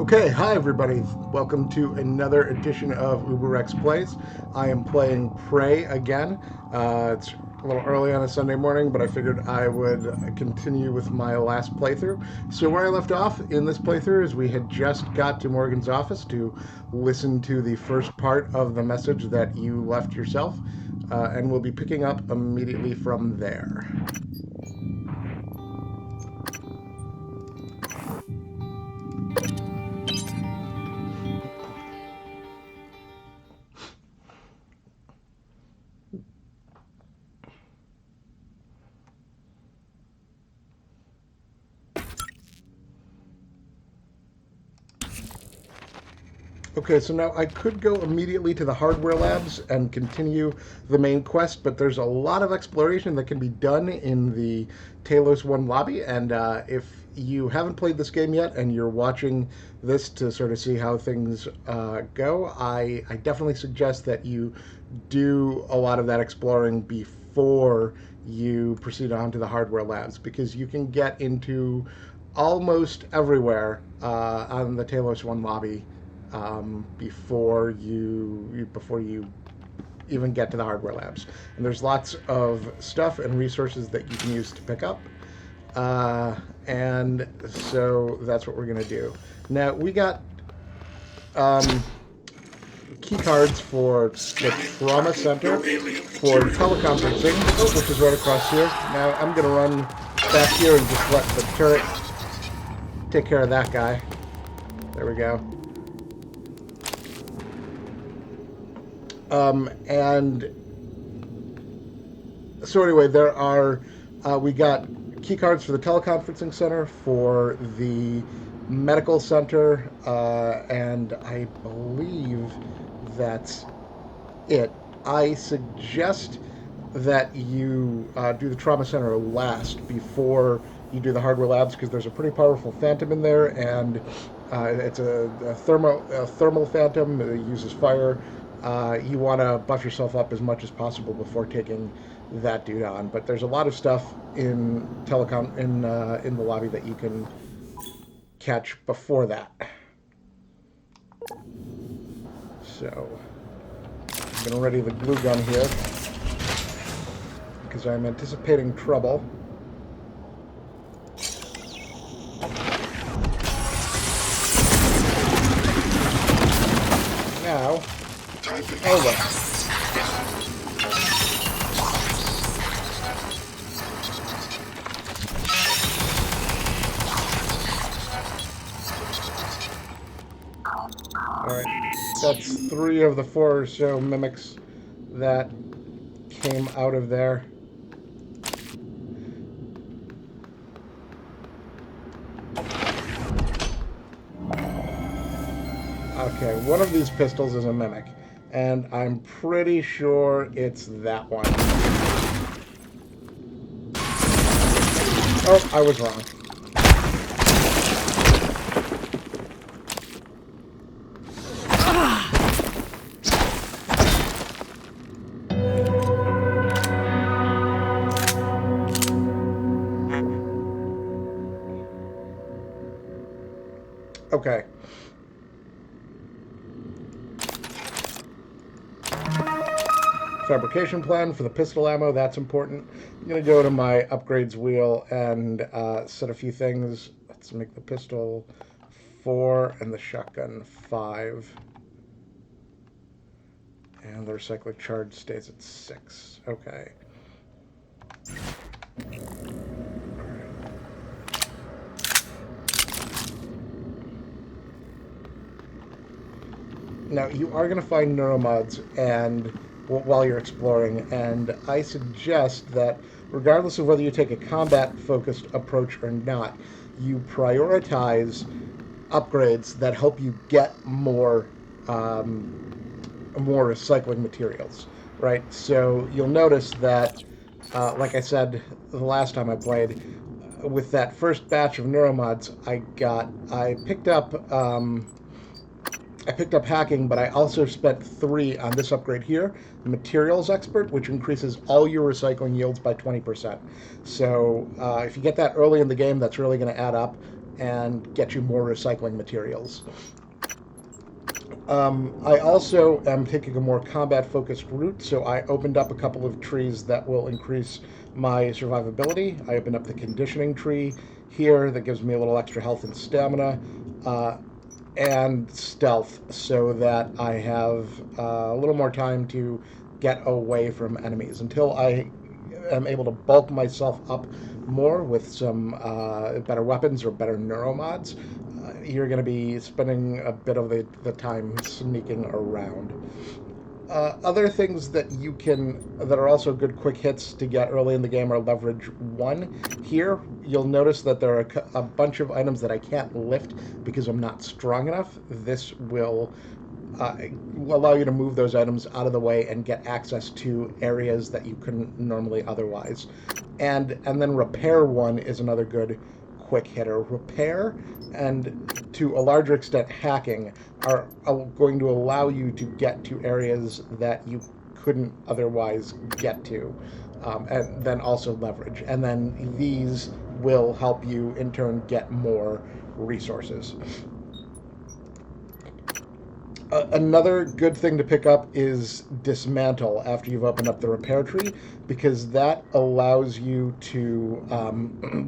Okay, hi everybody. Welcome to another edition of UbuRex Plays. I am playing Prey again. It's a little early on a Sunday morning, but I figured I would continue with my last playthrough. So where I left off in this playthrough is we had just got to Morgan's office to listen to the first part of the message that you left yourself, and we'll be picking up immediately from there. Okay, so now I could go immediately to the hardware labs and continue the main quest, but there's a lot of exploration that can be done in the Taylor's One lobby, and if you haven't played this game yet and you're watching this to sort of see how things go, I definitely suggest that you do a lot of that exploring before you proceed on to the hardware labs, because you can get into almost everywhere on the Taylor's One lobby before you even get to the hardware labs. And there's lots of stuff and resources that you can use to pick up. And so that's what we're going to do. Now, we got key cards for the Trauma Center for teleconferencing, which is right across here. Now, I'm going to run back here and just let the turret take care of that guy. There we go. And so anyway, we got key cards for the teleconferencing center, for the medical center, and I believe that's it. I suggest that you do the trauma center last before you do the hardware labs, because there's a pretty powerful phantom in there, and it's a thermal phantom. It uses fire. You want to buff yourself up as much as possible before taking that dude on. But there's a lot of stuff in in the lobby that you can catch before that. So I'm going to ready the glue gun here because I'm anticipating trouble. Now, over. Alright, that's 3 of the 4 or so mimics that came out of there. Okay, one of these pistols is a mimic, and I'm pretty sure it's that one. Oh, I was wrong. Okay. Fabrication plan for the pistol ammo, that's important. I'm going to go to my upgrades wheel and set a few things. Let's make the pistol 4 and the shotgun 5. And the recycling charge stays at 6. Okay. Now, you are going to find neuromods and while you're exploring, and I suggest that regardless of whether you take a combat-focused approach or not, you prioritize upgrades that help you get more recycling materials, right? So you'll notice that, like I said the last time I played, with that first batch of neuromods, I picked up hacking, but I also spent 3 on this upgrade here, the Materials Expert, which increases all your recycling yields by 20%. So if you get that early in the game, that's really going to add up. and get you more recycling materials. I also am taking a more combat-focused route, so I opened up a couple of trees that will increase my survivability. I opened up the conditioning tree here that gives me a little extra health and stamina, and stealth, so that I have a little more time to get away from enemies until I am able to bulk myself up more with some better weapons or better neuromods. You're going to be spending a bit of the time sneaking around. Other things that that are also good quick hits to get early in the game are leverage 1. Here, you'll notice that there are a bunch of items that I can't lift because I'm not strong enough. This will allow you to move those items out of the way and get access to areas that you couldn't normally otherwise. And then repair 1 is another good quick hitter. Repair and, to a larger extent, hacking are going to allow you to get to areas that you couldn't otherwise get to, and then also leverage. And then these will help you in turn get more resources. Another good thing to pick up is dismantle after you've opened up the repair tree, because that allows you to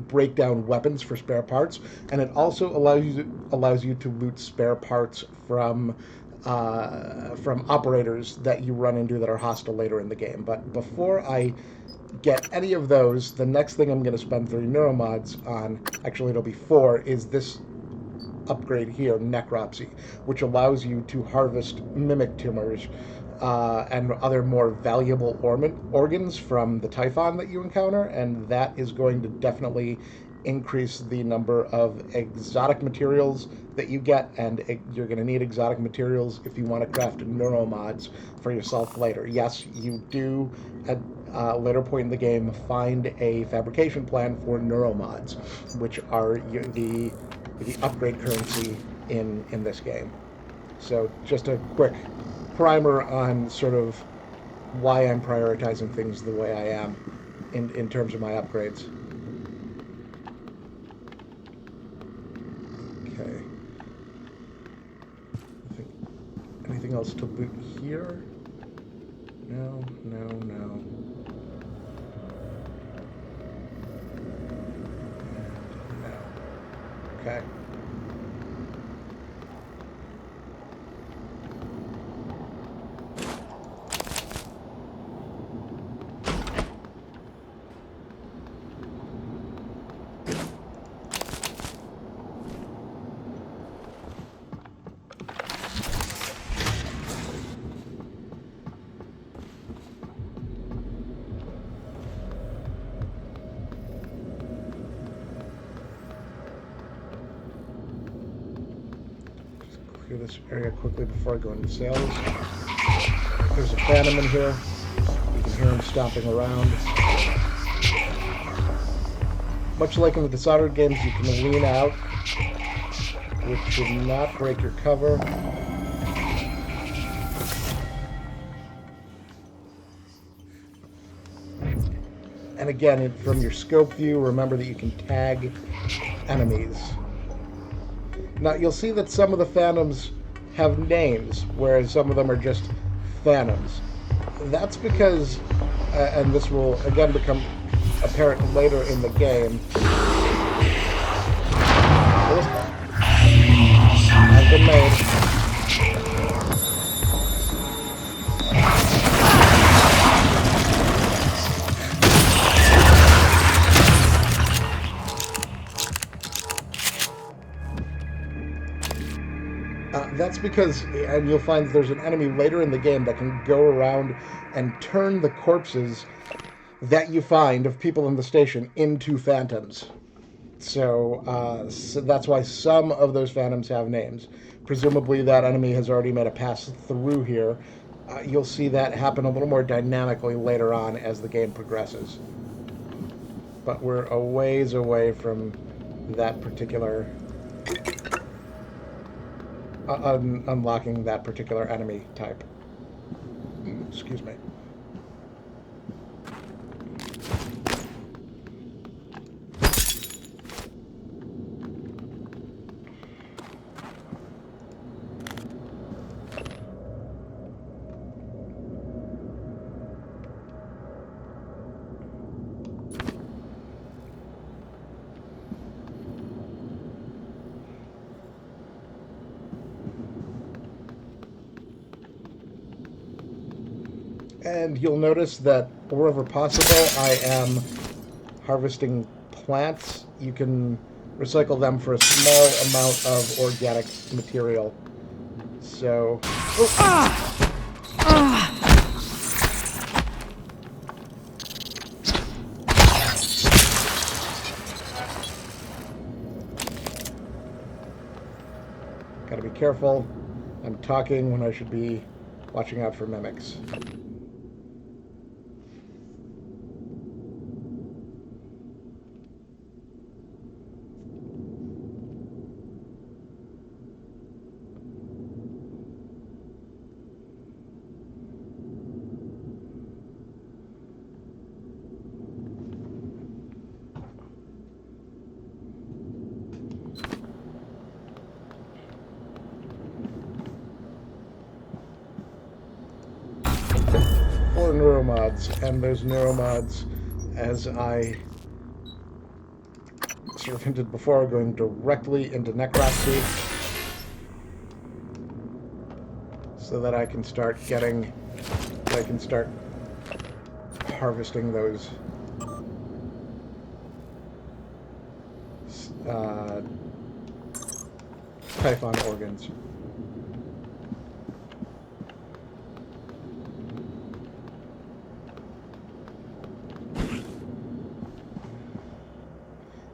break down weapons for spare parts, and it also allows you to loot spare parts from operators that you run into that are hostile later in the game. But before I get any of those, the next thing I'm going to spend 3 neuromods on, actually it'll be 4, is this upgrade here, necropsy, which allows you to harvest mimic tumors and other more valuable organs from the Typhon that you encounter, and that is going to definitely increase the number of exotic materials that you get, and you're going to need exotic materials if you want to craft neuromods for yourself later. Yes, you do at a later point in the game find a fabrication plan for neuromods, which are the upgrade currency in this game. So just a quick primer on sort of why I'm prioritizing things the way I am in terms of my upgrades. Okay. Anything else to loot here? No. Okay. Clear this area quickly before I go into sales. There's a phantom in here. You can hear him stomping around. Much like in the Dishonored games, you can lean out, which should not break your cover. And again, from your scope view, remember that you can tag enemies. Now, you'll see that some of the phantoms have names, whereas some of them are just phantoms. That's because, and this will again become apparent later in the game, has been made. That's because, and you'll find there's an enemy later in the game that can go around and turn the corpses that you find of people in the station into phantoms. So that's why some of those phantoms have names. Presumably that enemy has already made a pass through here. You'll see that happen a little more dynamically later on as the game progresses. But we're a ways away from that particular unlocking that particular enemy type. Excuse me. And you'll notice that wherever possible, I am harvesting plants. You can recycle them for a small amount of organic material. So, gotta be careful. I'm talking when I should be watching out for mimics. Four neuromods, and those neuromods, as I sort of hinted before, are going directly into necropsy, so that I can start harvesting those Typhon organs.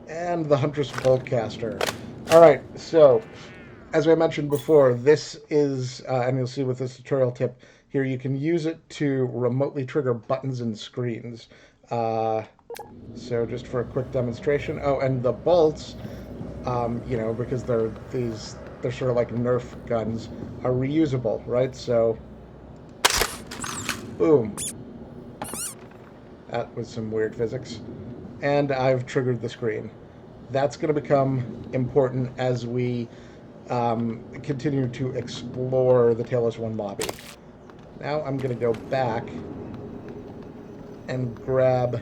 And the Huntress Boltcaster. Alright, so, as I mentioned before, this is, and you'll see with this tutorial tip here, you can use it to remotely trigger buttons and screens. So just for a quick demonstration. Oh, and the bolts, because they're sort of like Nerf guns, are reusable, right? So, boom. That was some weird physics. And I've triggered the screen. That's going to become important as we continue to explore the Talos 1 lobby. Now I'm going to go back and grab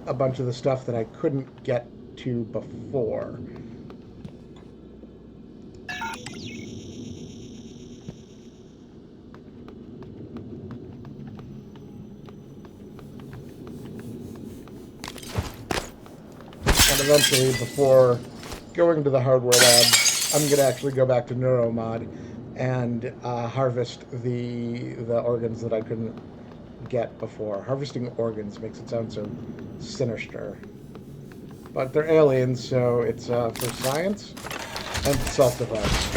a bunch of the stuff that I couldn't get to before. And eventually, before going to the hardware lab, I'm going to actually go back to Neuromod and harvest the organs that I couldn't get before. Harvesting organs makes it sound so sinister. But they're aliens, so it's for science and self-defense.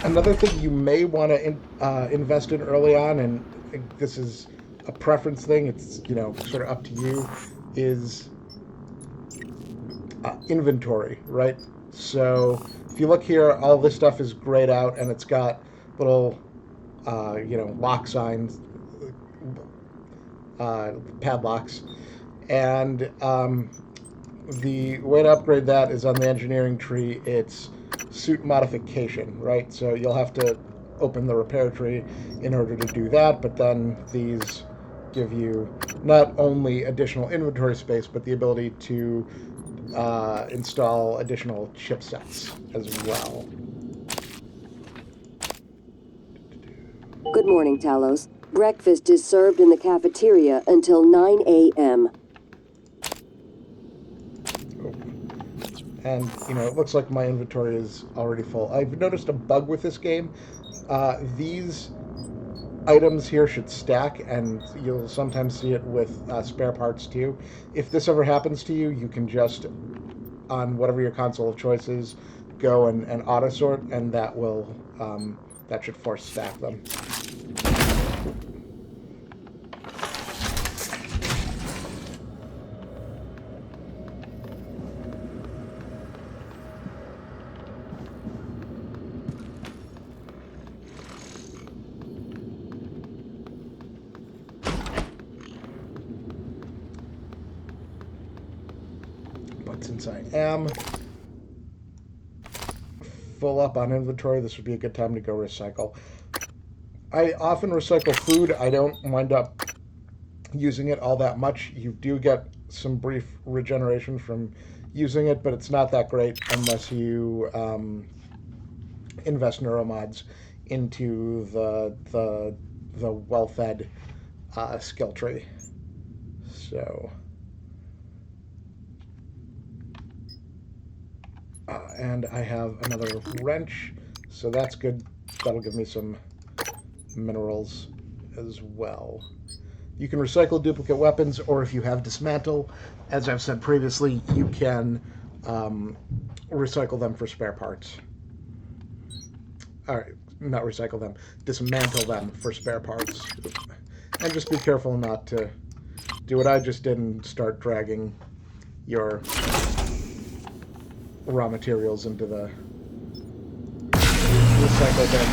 Another thing you may want to invest in early on, and this is a preference thing, it's, sort of up to you, is inventory, right? So if you look here, all this stuff is grayed out, and it's got little, lock signs, padlocks, and the way to upgrade that is on the engineering tree. It's suit modification, right? So you'll have to open the repair tree in order to do that, but then these give you not only additional inventory space, but the ability to install additional chipsets as well. Good morning, Talos. Breakfast is served in the cafeteria until 9 a.m. And, it looks like my inventory is already full. I've noticed a bug with this game. These items here should stack, and you'll sometimes see it with spare parts too. If this ever happens to you, you can just, on whatever your console of choice is, go and auto sort, and that will that should force stack them. But since I am full up on inventory, this would be a good time to go recycle. I often recycle food. I don't wind up using it all that much. You do get some brief regeneration from using it, but it's not that great unless you invest neuromods into the well-fed skill tree. So, and I have another wrench, so that's good. That'll give me some minerals as well. You can recycle duplicate weapons, or if you have dismantle, as I've said previously, you can recycle them for spare parts. All right, not recycle them, dismantle them for spare parts. And just be careful not to do what I just did and start dragging your raw materials into the recycle bin.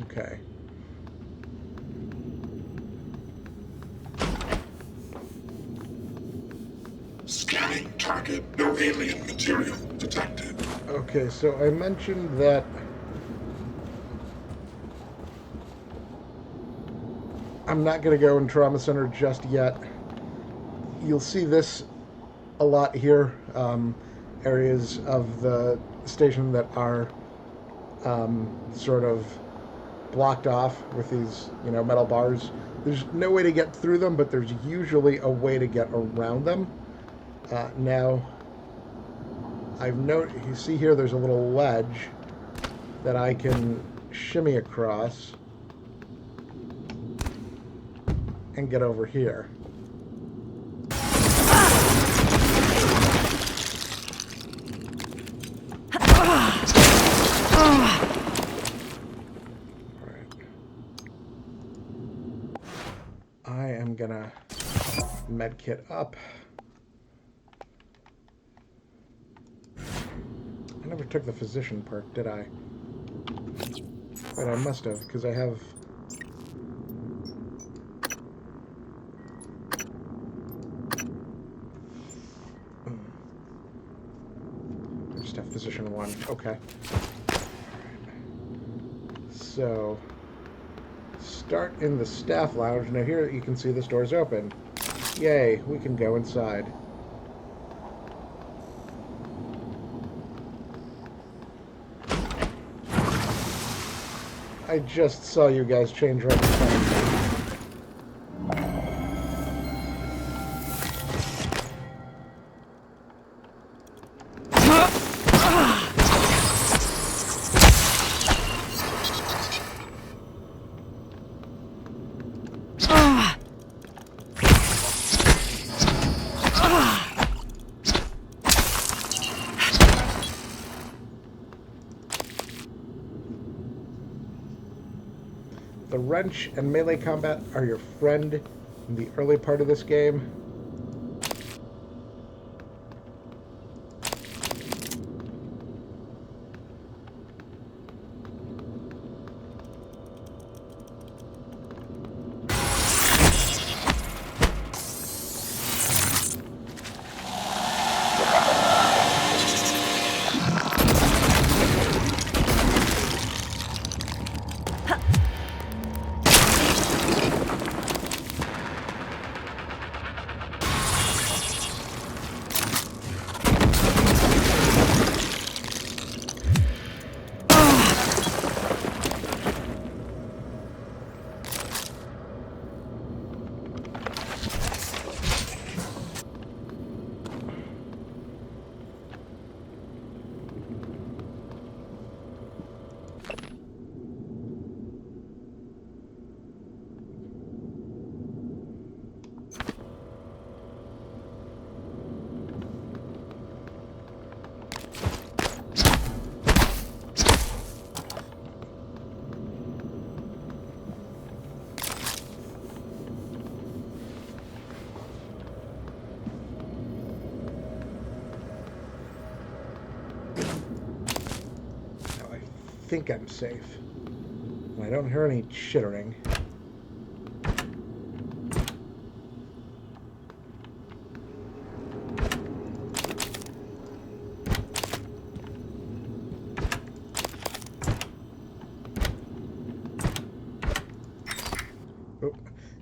Okay. Scanning target. No alien material detected. Okay, so I mentioned that I'm not going to go in Trauma Center just yet. You'll see this a lot here. Areas of the station that are sort of blocked off with these, metal bars. There's no way to get through them, but there's usually a way to get around them. Now, you see here there's a little ledge that I can shimmy across and get over here. I am gonna medkit up. I never took the physician perk, did I? But I must have, because I have... I just have physician 1. Okay. So... start in the staff lounge. Now here you can see this door's open. Yay, we can go inside. I just saw you guys change right in front of me. The wrench and melee combat are your friend in the early part of this game. I think I'm safe. I don't hear any chittering.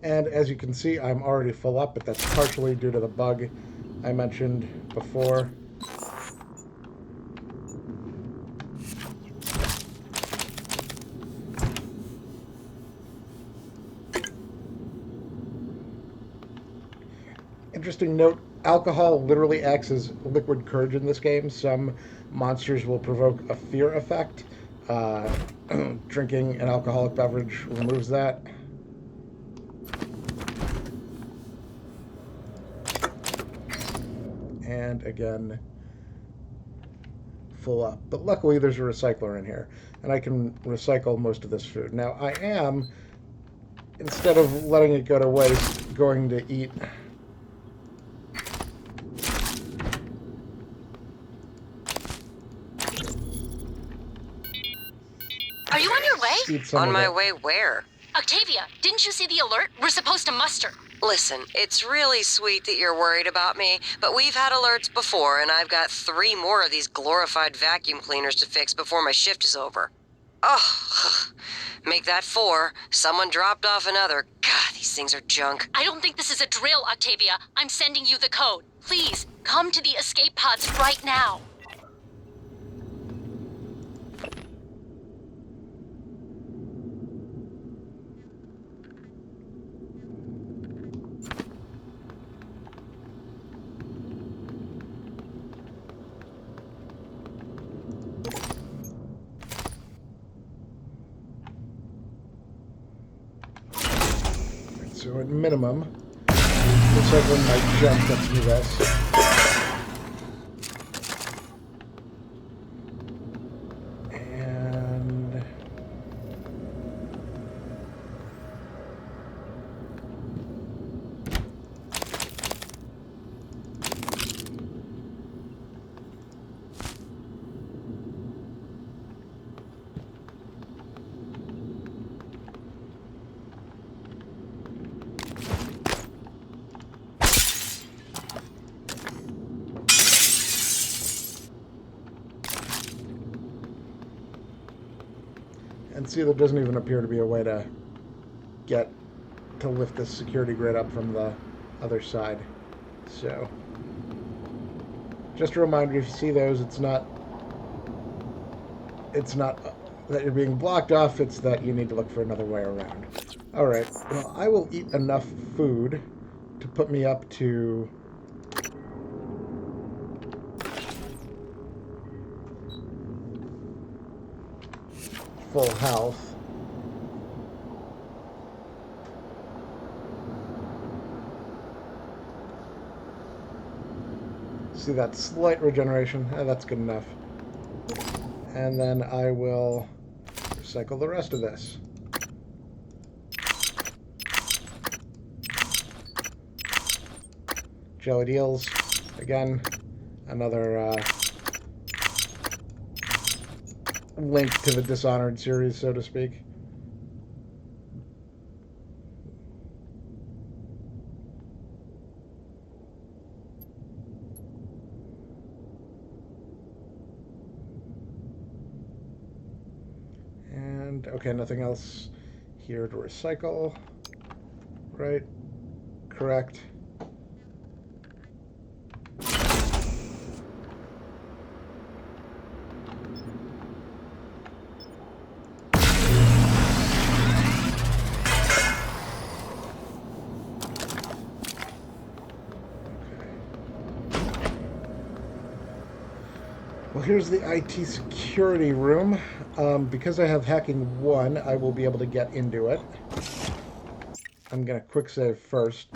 And as you can see, I'm already full up, but that's partially due to the bug I mentioned before. Interesting note, alcohol literally acts as liquid courage in this game. Some monsters will provoke a fear effect. Drinking an alcoholic beverage removes that. And again, full up. But luckily there's a recycler in here, and I can recycle most of this food. Now I am, instead of letting it go to waste, going to eat... Are you on your way? eat some On of my it. way where? Octavia, didn't you see the alert? We're supposed to muster. Listen, it's really sweet that you're worried about me, but we've had alerts before, and I've got 3 more of these glorified vacuum cleaners to fix before my shift is over. Oh, make that 4. Someone dropped off another. God, these things are junk. I don't think this is a drill, Octavia. I'm sending you the code. Please, come to the escape pods right now. So at minimum, recycling my junk gets me this. And see, there doesn't even appear to be a way to lift this security grid up from the other side. So, just a reminder, if you see those, it's not that you're being blocked off, it's that you need to look for another way around. Alright, well, I will eat enough food to put me up to full health. See that slight regeneration? That's good enough. And then I will recycle the rest of this. Jelly deals. Again, another link to the Dishonored series, so to speak. And, okay, nothing else here to recycle. Right? Correct. Well, here's the IT security room. Because I have hacking 1, I will be able to get into it. I'm going to quick save first.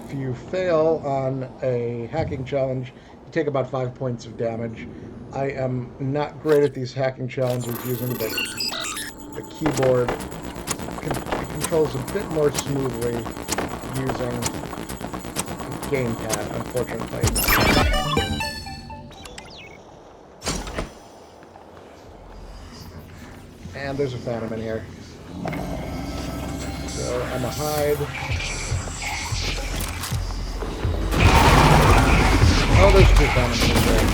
If you fail on a hacking challenge, you take about 5 points of damage. I am not great at these hacking challenges using the keyboard. It controls a bit more smoothly using the gamepad, unfortunately. And there's a phantom in here. So I'm a hide. Oh, there's 2 phantoms in there.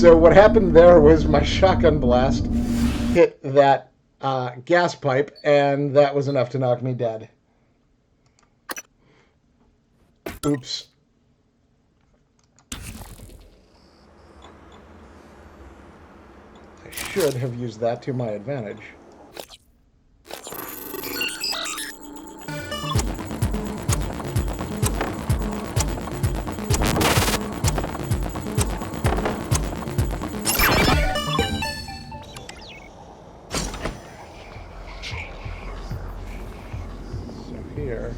So what happened there was my shotgun blast hit that gas pipe, and that was enough to knock me dead. Oops. I should have used that to my advantage. Here.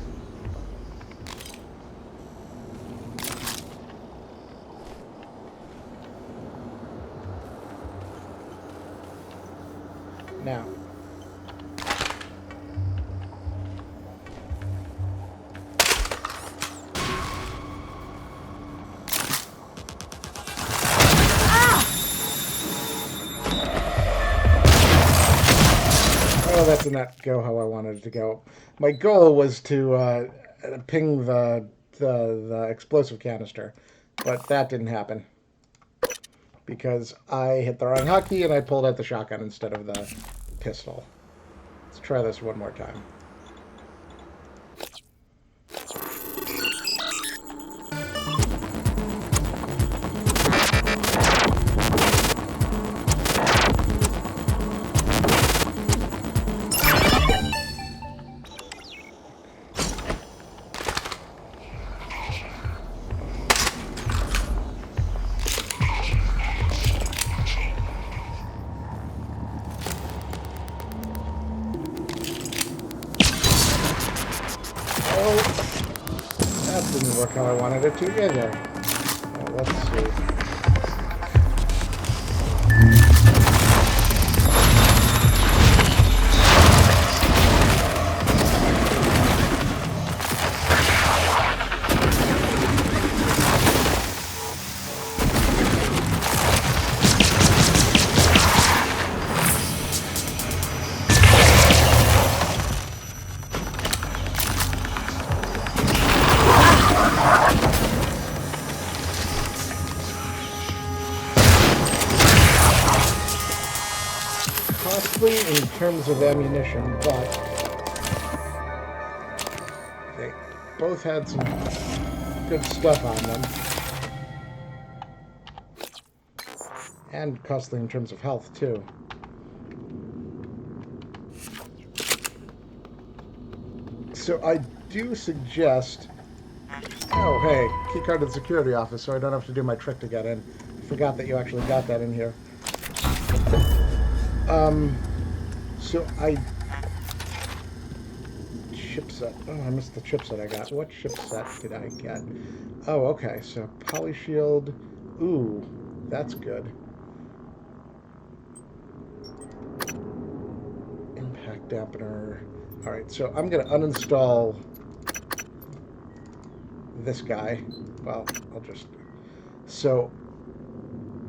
Now. Oh, that did not go how I wanted it to go. My goal was to ping the explosive canister, but that didn't happen because I hit the wrong hotkey and I pulled out the shotgun instead of the pistol. Let's try this one more time. That didn't work how I wanted it to either. Well, let's see. Costly in terms of ammunition, but they both had some good stuff on them. And costly in terms of health, too. So I do suggest... Oh, hey, keycard to the security office, so I don't have to do my trick to get in. Forgot that you actually got that in here. So chipset. Oh, I missed the chipset I got. What chipset did I get? Oh, okay, so polyshield. Ooh, that's good. Impact dampener. Alright, so I'm going to uninstall this guy. Well, I'll just... So,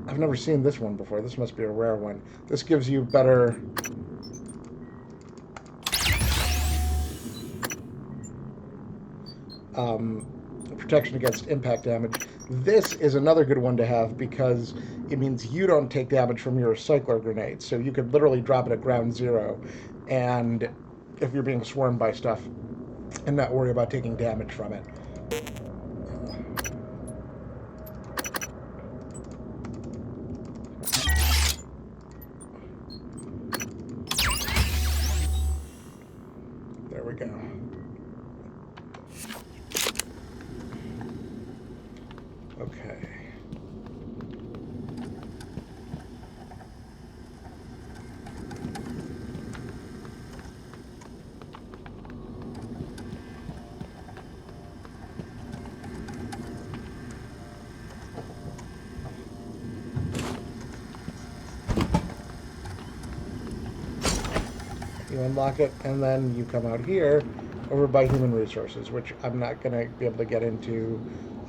I've never seen this one before. This must be a rare one. This gives you better... protection against impact damage. This is another good one to have because it means you don't take damage from your recycler grenade. So you could literally drop it at ground zero, and if you're being swarmed by stuff, and not worry about taking damage from it. There we go. Okay. You unlock it, and then you come out here over by human resources, which I'm not going to be able to get into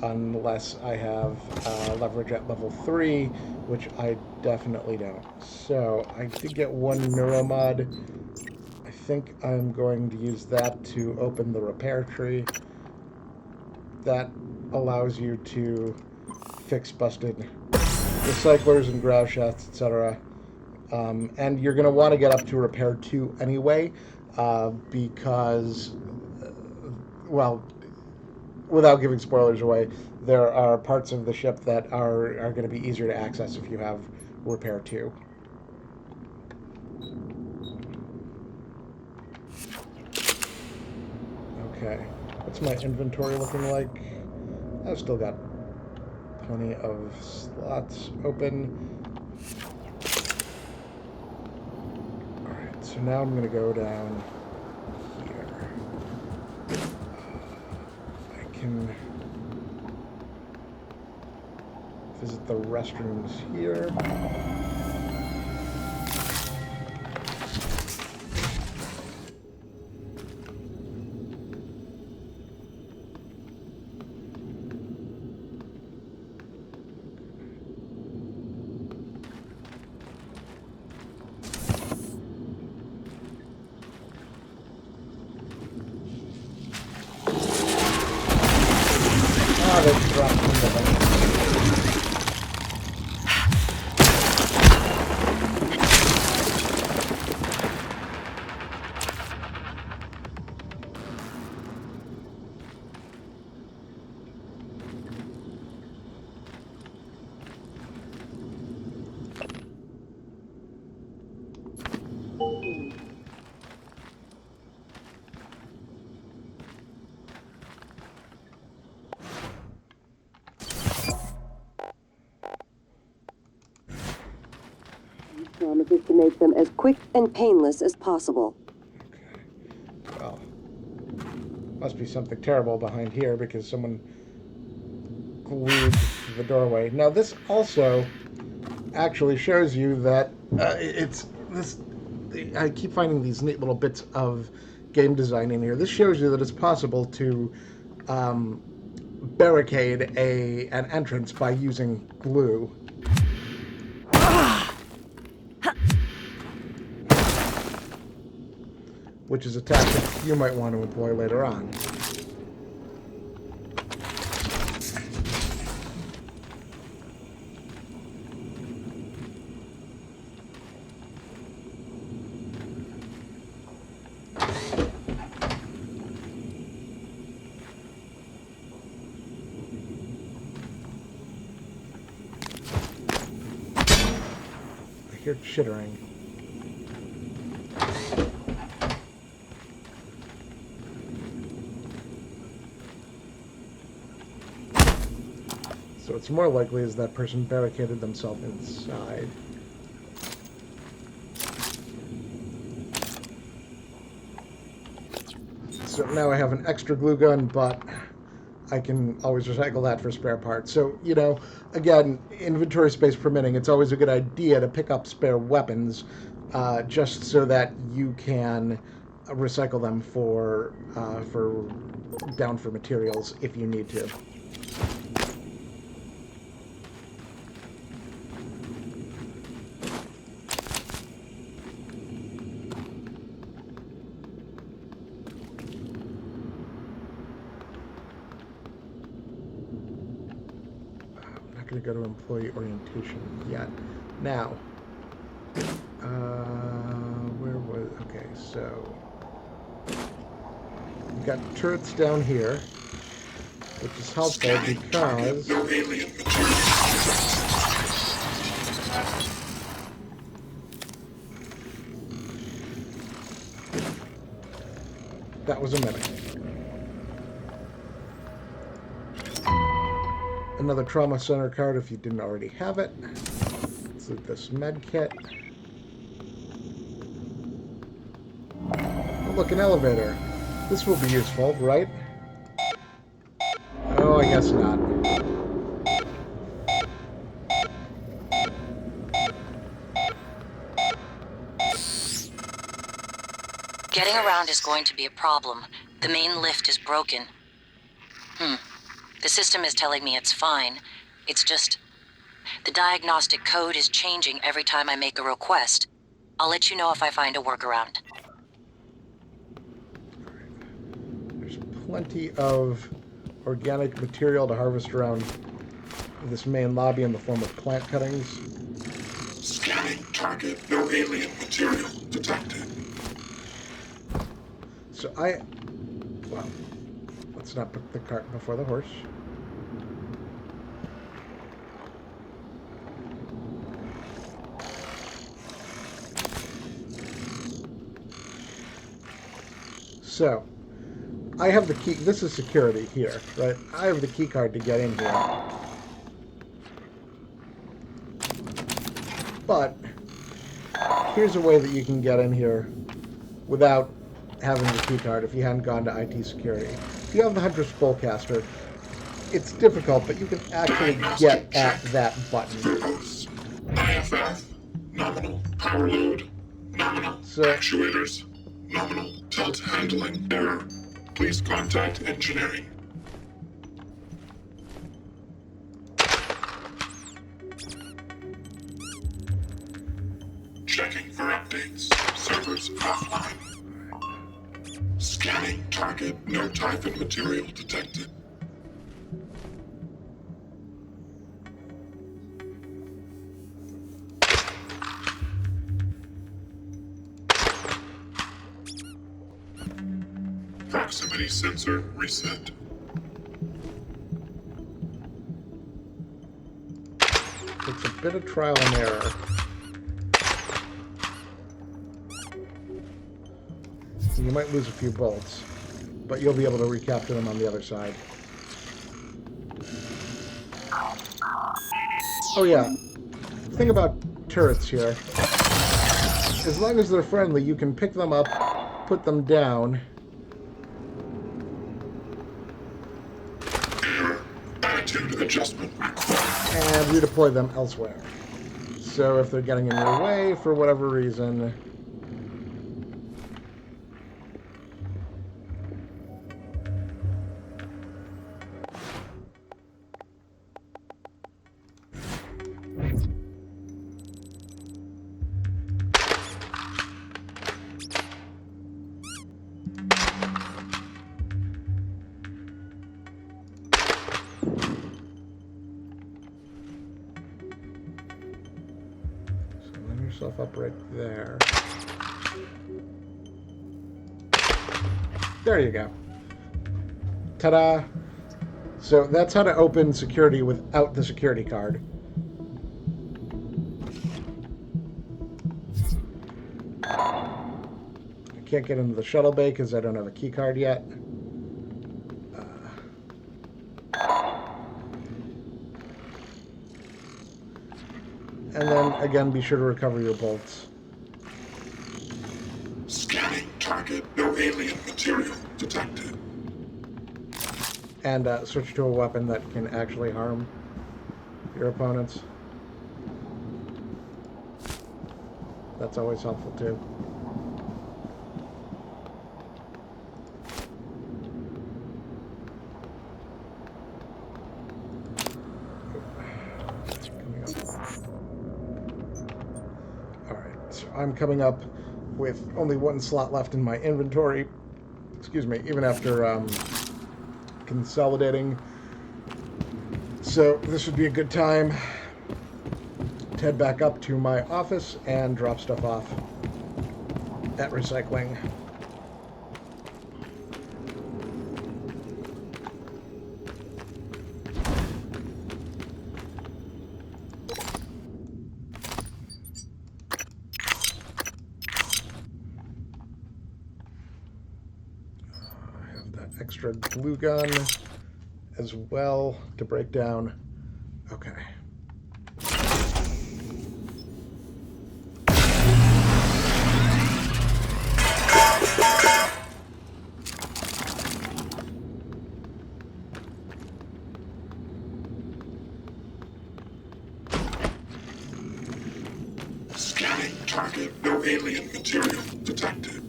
unless I have leverage at level 3, which I definitely don't. So I did get one neuromod. I think I'm going to use that to open the repair tree. That allows you to fix busted recyclers and grav shafts, etc. And you're going to want to get up to repair 2 anyway, because, well, without giving spoilers away, there are parts of the ship that are going to be easier to access if you have repair 2. Okay, what's my inventory looking like? I've still got plenty of slots open. Alright, so now I'm going to go down here. I can visit the restrooms here. Ah, they dropped from the bank. Promises to make them as quick and painless as possible. Okay. Well, must be something terrible behind here because someone glued the doorway. Now, this also actually shows you that it's this. I keep finding these neat little bits of game design in here. This shows you that it's possible to barricade an entrance by using glue. Which is a tactic you might want to employ later on. I hear chittering. So it's more likely as that person barricaded themselves inside. So now I have an extra glue gun, but I can always recycle that for spare parts. So, you know, again, inventory space permitting, it's always a good idea to pick up spare weapons just so that you can recycle them for down for materials if you need to. Going to go to employee orientation yet. Now, where was... Okay, so... We've got turrets down here, which is helpful because... No alien material. That was a medic. Another trauma center card if you didn't already have it. Let's loot this med kit. Oh, look, an elevator. This will be useful, right? Oh, I guess not. Getting around is going to be a problem. The main lift is broken. The system is telling me it's fine. It's just... the diagnostic code is changing every time I make a request. I'll let you know if I find a workaround. There's plenty of organic material to harvest around this main lobby in the form of plant cuttings. Scanning target. No alien material detected. So well, let's not put the cart before the horse. So, I have the key. This is security here, right? I have the key card to get in here. But, here's a way that you can get in here without having the key card if you hadn't gone to IT security. If you have the Hunter's Spellcaster, it's difficult, but you can actually get at that button. Verbose. IFF. Nominal. Power load. Nominal. So, Actuators. Nominal. Tilt handling. Error. Please contact engineering. Checking for updates. Servers offline. Scanning target. No Typhon material detected. Proximity sensor reset. it's a bit of trial and error. You might lose a few bolts, but you'll be able to recapture them on the other side. Oh yeah, the thing about turrets here, as long as they're friendly, you can pick them up, put them down, Attitude adjustment required. and redeploy them elsewhere. So if they're getting in your way for whatever reason, yourself up right there. There you go. Ta-da! So that's how to open security without the security card. I can't get into the shuttle bay because I don't have a key card yet. And then, again, be sure to recover your bolts. Scanning target. No alien material detected. And switch to a weapon that can actually harm your opponents. That's always helpful, too. I'm coming up with only one slot left in my inventory. Excuse me, even after consolidating. So this would be a good time to head back up to my office and drop stuff off at recycling. Extra glue gun as well to break down. Okay. Scanning target. No alien material detected.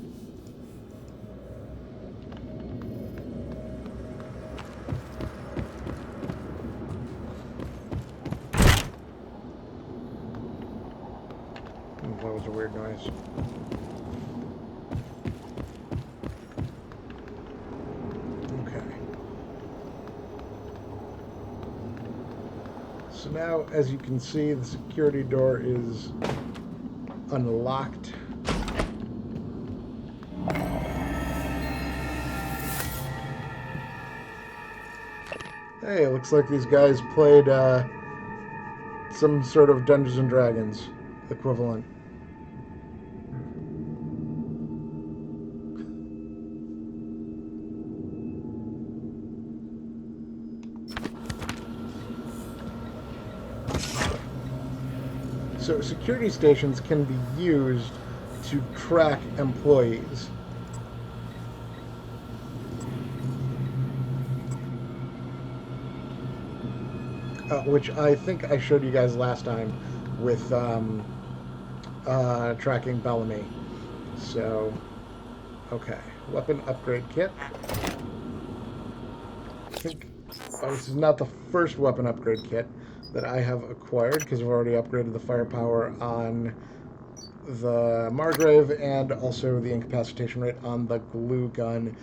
That was a weird noise. Okay. So now, as you can see, the security door is unlocked. Hey, it looks like these guys played some sort of Dungeons and Dragons equivalent. So security stations can be used to track employees. Which I think I showed you guys last time with tracking Bellamy. So, okay. Weapon upgrade kit. I think this is not the first weapon upgrade kit that I have acquired, because I've already upgraded the firepower on the Margrave and also the incapacitation rate on the glue gun.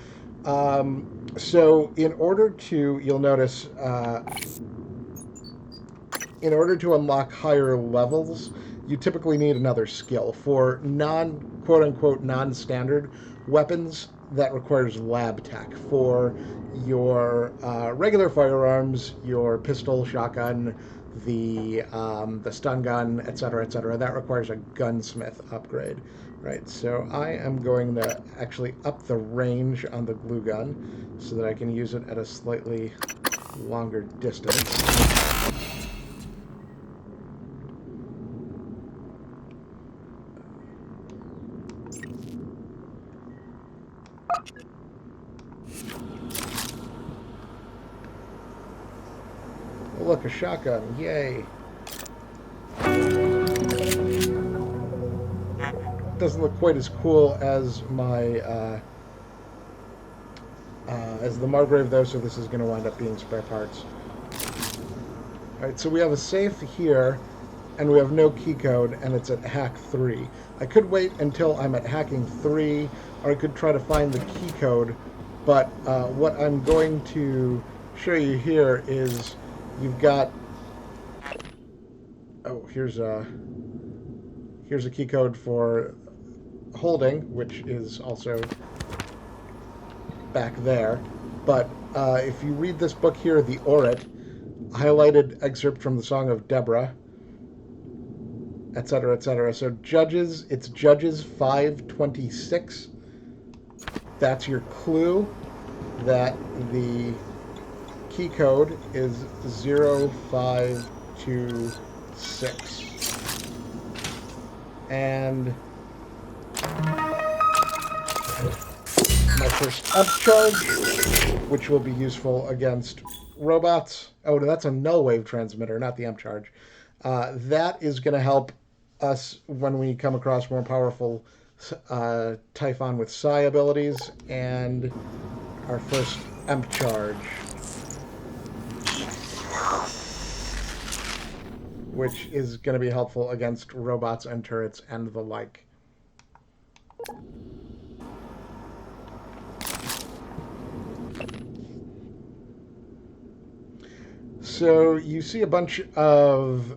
So in order to, you'll notice, in order to unlock higher levels, you typically need another skill. For quote-unquote non-standard weapons, that requires lab tech. For your regular firearms, your pistol, shotgun, the stun gun, etc., that requires a gunsmith upgrade, right? So I am going to actually up the range on the glue gun so that I can use it at a slightly longer distance. Oh, look, a shotgun. Yay. Doesn't look quite as cool as my as the Margrave, though, so this is going to wind up being spare parts. Alright, so we have a safe here, and we have no key code, and it's at hack 3. I could wait until I'm at hacking 3, or I could try to find the key code, but what I'm going to show you here is you've got... Oh, here's a key code for holding, which is also back there. But if you read this book here, The Orit, highlighted excerpt from the Song of Deborah, etc., etc. So Judges, it's Judges 5:26. That's your clue that the key code is 0526. And my first upcharge, which will be useful against robots. Oh, no, that's a null wave transmitter, not the upcharge. That is going to help us when we come across more powerful Typhon with psi abilities. And our first emp charge, which is going to be helpful against robots and turrets and the like. So you see a bunch of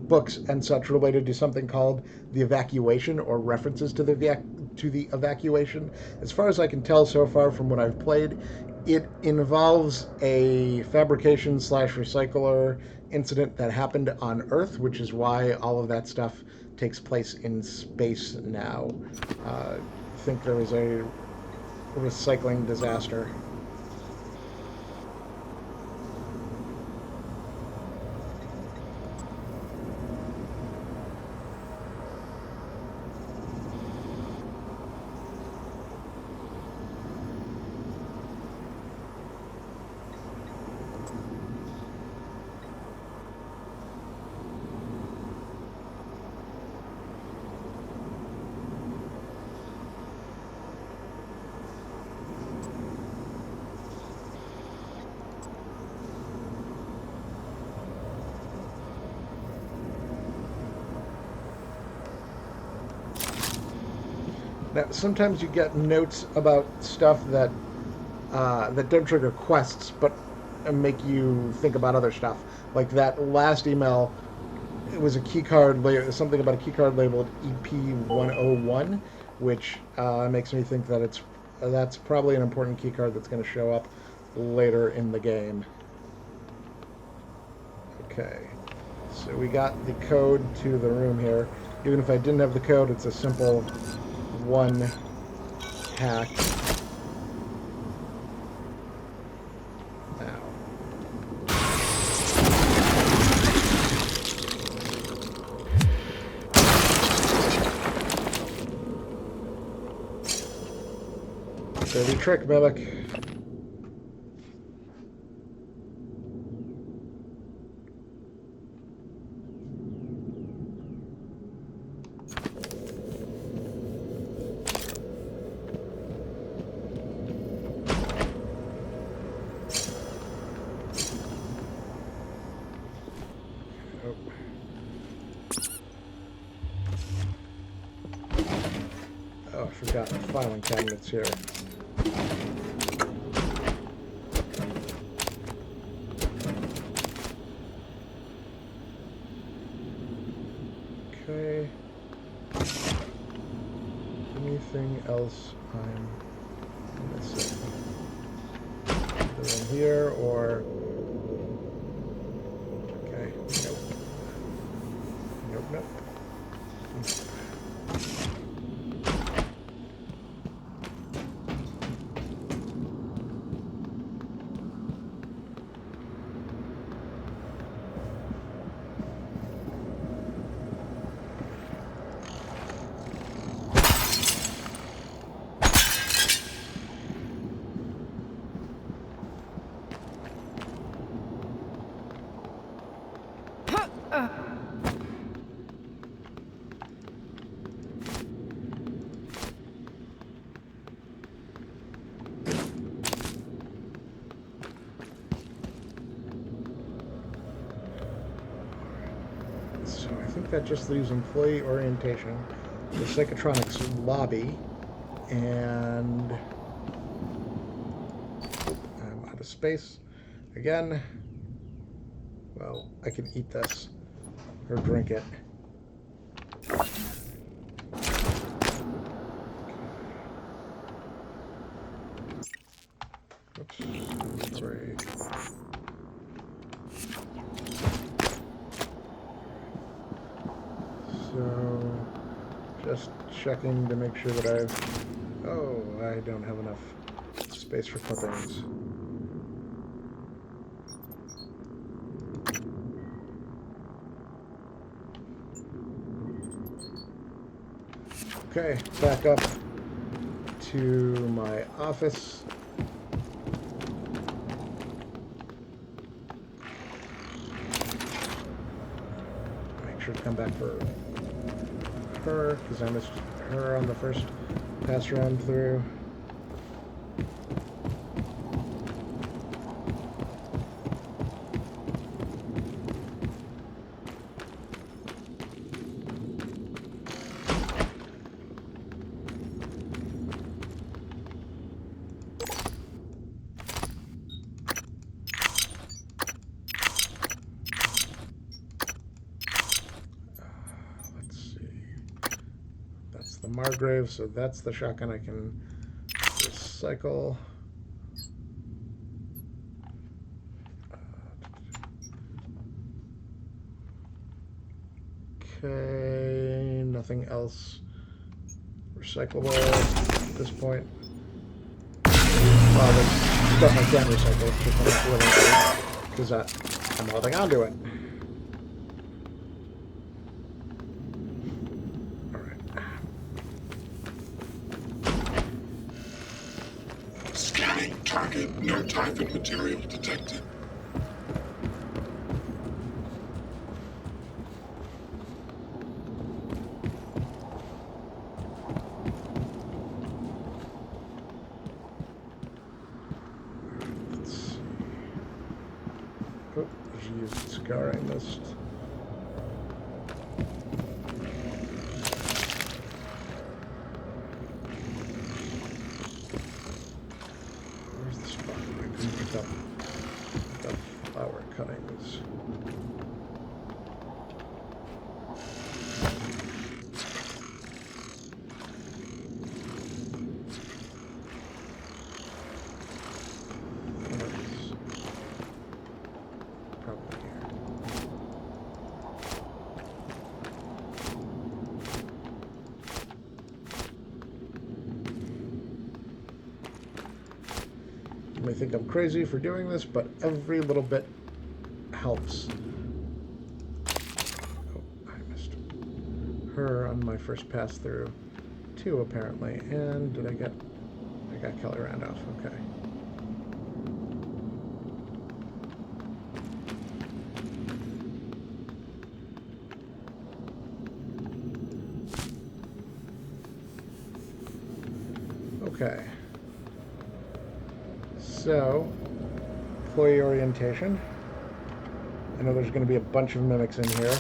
books and such related to something called the evacuation, or references to the evacuation. As far as I can tell so far from what I've played, it involves a fabrication / recycler incident that happened on Earth, which is why all of that stuff takes place in space now. I think there was a recycling disaster. Now, sometimes you get notes about stuff that that don't trigger quests, but make you think about other stuff. Like that last email, it was a key card, something about a key card labeled EP101, which makes me think that that's probably an important key card that's going to show up later in the game. Okay, so we got the code to the room here. Even if I didn't have the code, it's a simple one hack. Now. Dirty trick, Mimic. Oh, I forgot the filing cabinets here. Okay. Anything else I'm missing? Either in here or... Okay, nope. Nope, nope. So I think that just leaves employee orientation, the Psychotronics lobby, and I'm out of space again. Well, I can eat this or drink it. Oops, 3. So, just checking to make sure that oh, I don't have enough space for clippings. Okay, back up to my office. Make sure to come back for her, because I missed her on the first pass around through. The Margrave, so that's the shotgun I can recycle. Okay, nothing else recyclable at this point. Well, there's stuff I can recycle, it's just not willing to, because I'm holding on to it. Target, no Typhon material detected. Let's see. Oh, she used scarring mist. Where's the spot I can pick up? of flower cuttings. Probably here. You may think I'm crazy for doing this, but every little bit helps. Oh, I missed her on my first pass through, too, apparently. And did I got Kelly Randolph. Okay. Okay. So, employee orientation. I know there's going to be a bunch of mimics in here.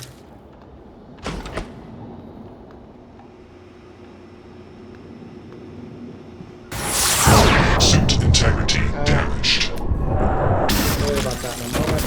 Suit integrity damaged. Don't worry about that in a moment.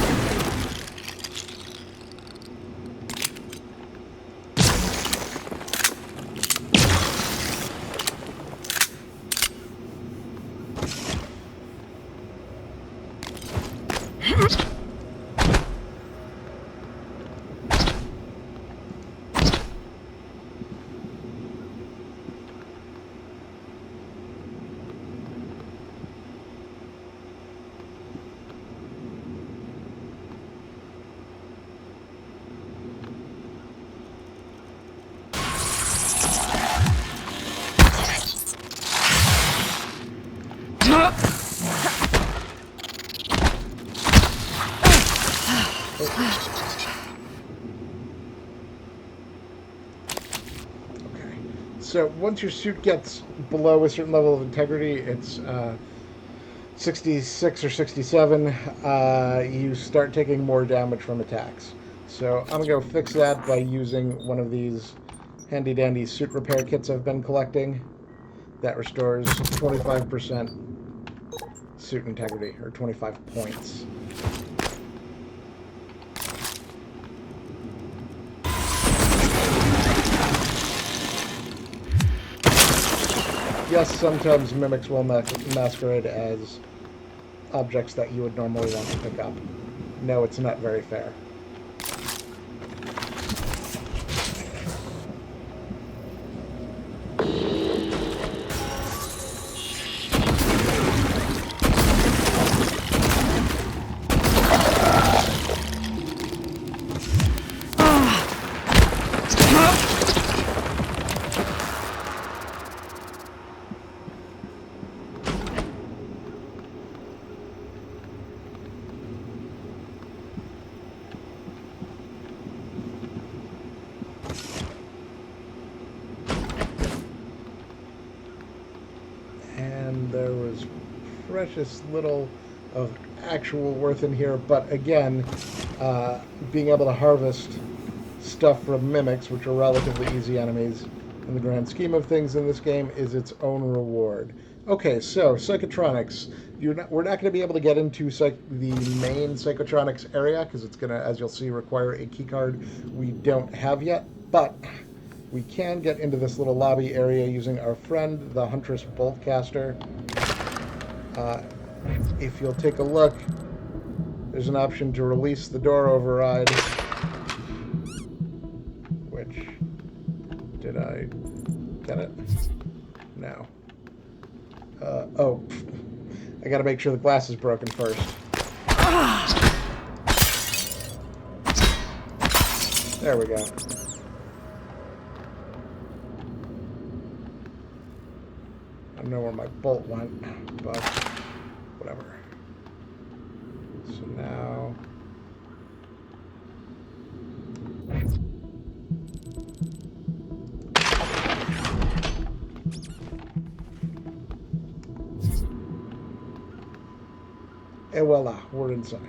Okay. So once your suit gets below a certain level of integrity, it's 66 or 67, you start taking more damage from attacks. So I'm going to go fix that by using one of these handy-dandy suit repair kits I've been collecting. That restores 25% suit integrity, or 25 points. Yes, sometimes mimics will masquerade as objects that you would normally want to pick up. No, it's not very fair. And there was precious little of actual worth in here, but again, being able to harvest stuff from mimics, which are relatively easy enemies in the grand scheme of things in this game, is its own reward. Okay, so psychotronics. We're not going to be able to get into the main psychotronics area because it's going to, as you'll see, require a keycard we don't have yet, but we can get into this little lobby area using our friend, the Huntress Boltcaster. If you'll take a look, there's an option to release the door override. Which, did I get it? No. Oh, I gotta make sure the glass is broken first. There we go. I don't know where my bolt went, but whatever. So now... Et voila, we're inside.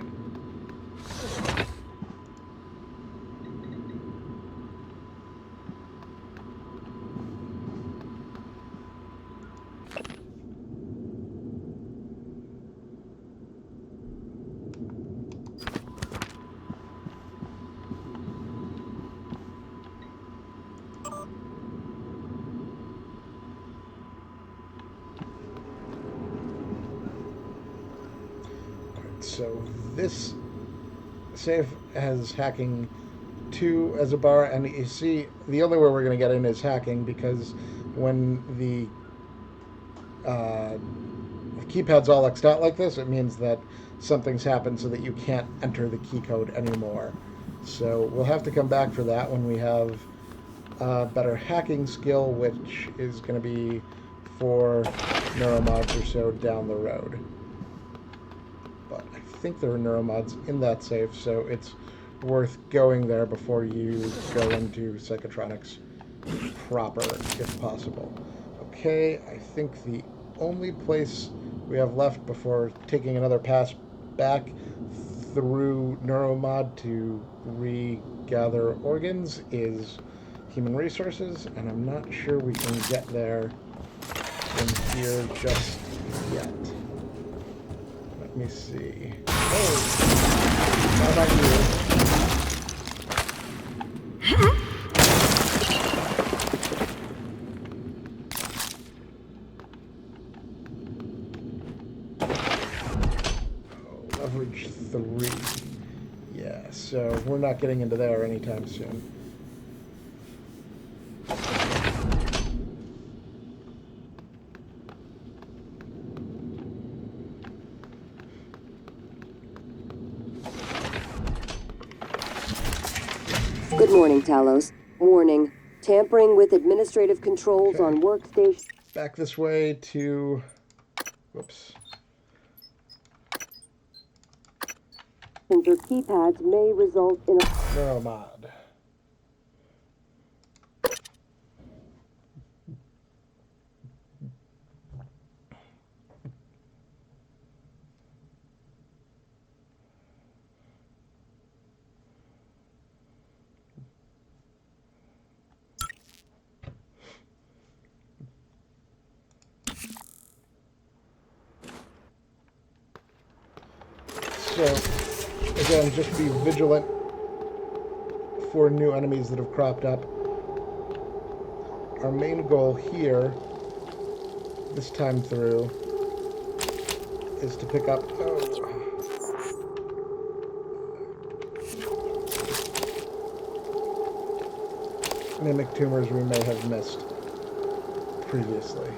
so this safe has hacking 2 as a bar, and you see the only way we're going to get in is hacking, because when the keypad's all X'd out like this, it means that something's happened so that you can't enter the key code anymore. So we'll have to come back for that when we have better hacking skill, which is going to be 4 neuromods or so down the road. But I think there are neuromods in that safe, so it's worth going there before you go into psychotronics proper, if possible. Okay, I think the only place we have left before taking another pass back through neuromod to regather organs is human resources, and I'm not sure we can get there in here just yet. Let me see. Oh! How about you? Oh, leverage 3. Yeah, so we're not getting into there anytime soon. Good morning, Talos. Warning. Tampering with administrative controls on workstation. Back this way to... Whoops. Your keypads may result in a... Neuromod. So, again, just be vigilant for new enemies that have cropped up. Our main goal here, this time through, is to pick up... mimic tumors we may have missed previously.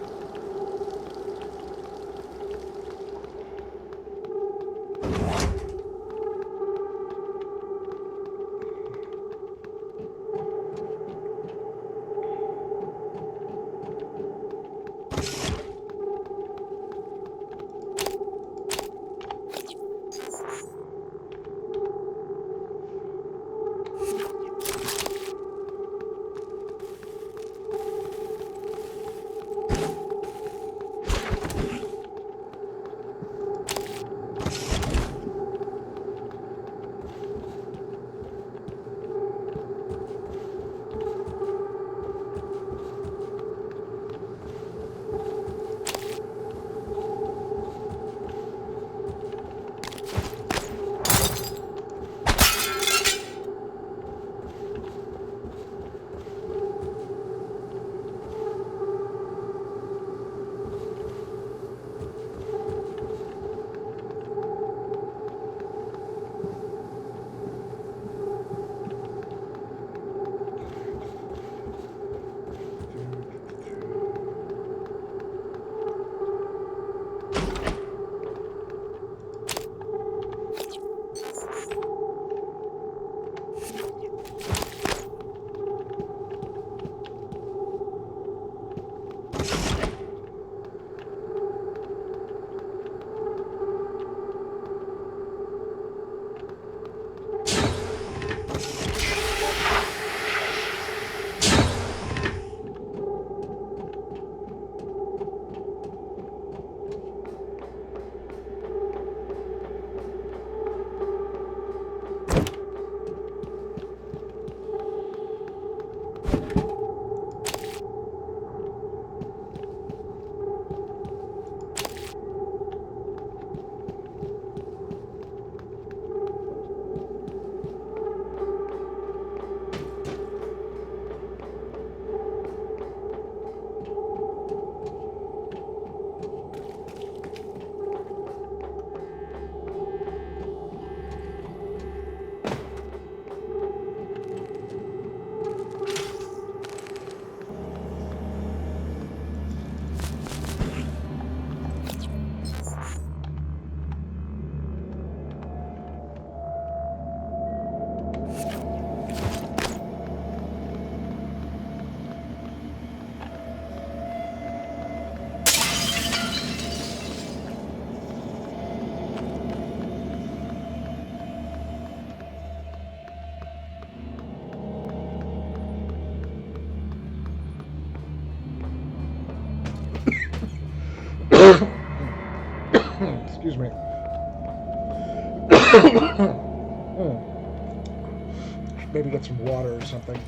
Should maybe get some water or something.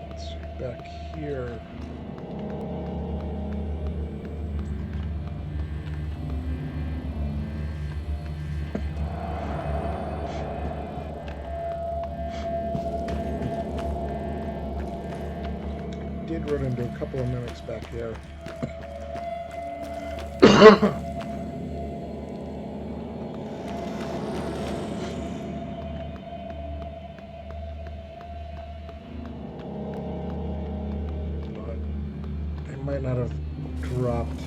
Let's see, back here. Did run into a couple of mimics back here. But they might not have dropped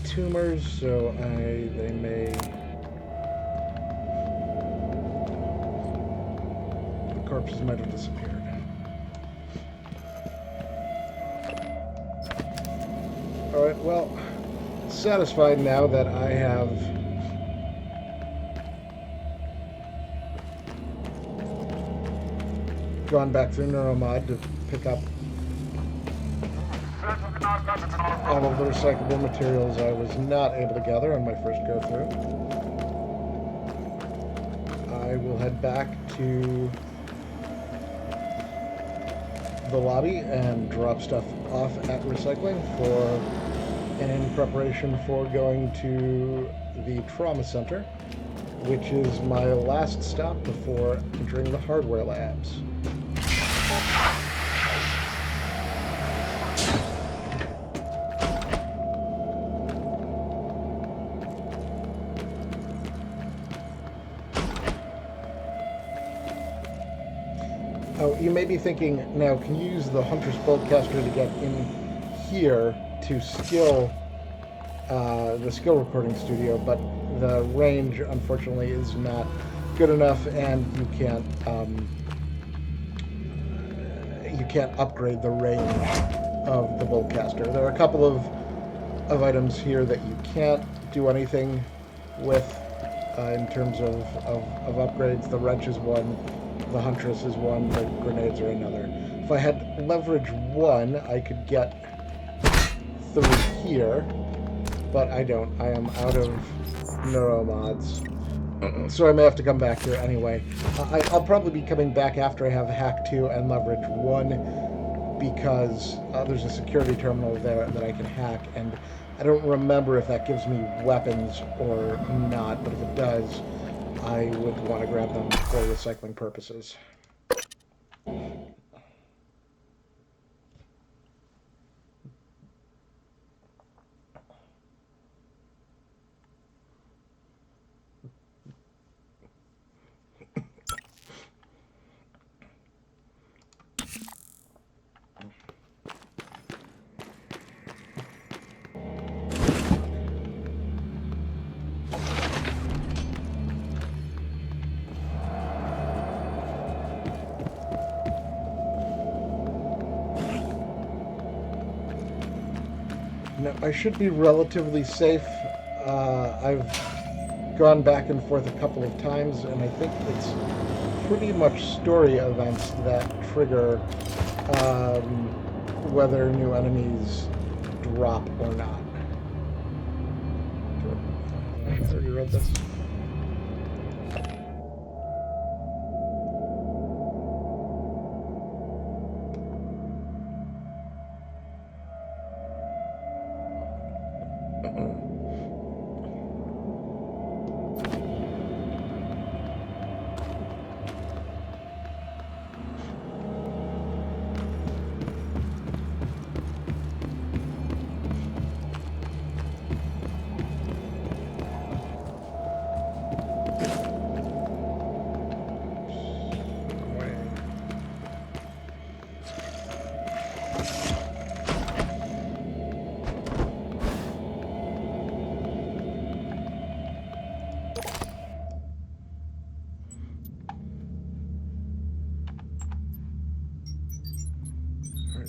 tumors, so they may. The corpses might have disappeared. Alright, well, satisfied now that I have gone back through Neuromod to pick up all of the recyclable materials I was not able to gather on my first go through. I will head back to the lobby and drop stuff off at recycling in preparation for going to the trauma center, which is my last stop before entering the hardware labs. Oh, you may be thinking, now, can you use the Hunter's Boltcaster to get in here to skill the skill recording studio, but the range, unfortunately, is not good enough, and you can't upgrade the range of the Boltcaster. There are a couple of items here that you can't do anything with in terms of upgrades. The wrench is one. The Huntress is one, the grenades are another. If I had leverage 1, I could get through here, but I don't. I am out of neuromods, so I may have to come back here anyway. I'll probably be coming back after I have Hack 2 and leverage 1, because there's a security terminal there that I can hack, and I don't remember if that gives me weapons or not, but if it does, I would want to grab them for recycling purposes. Now, I should be relatively safe. I've gone back and forth a couple of times, and I think it's pretty much story events that trigger whether new enemies drop or not. Have you read this?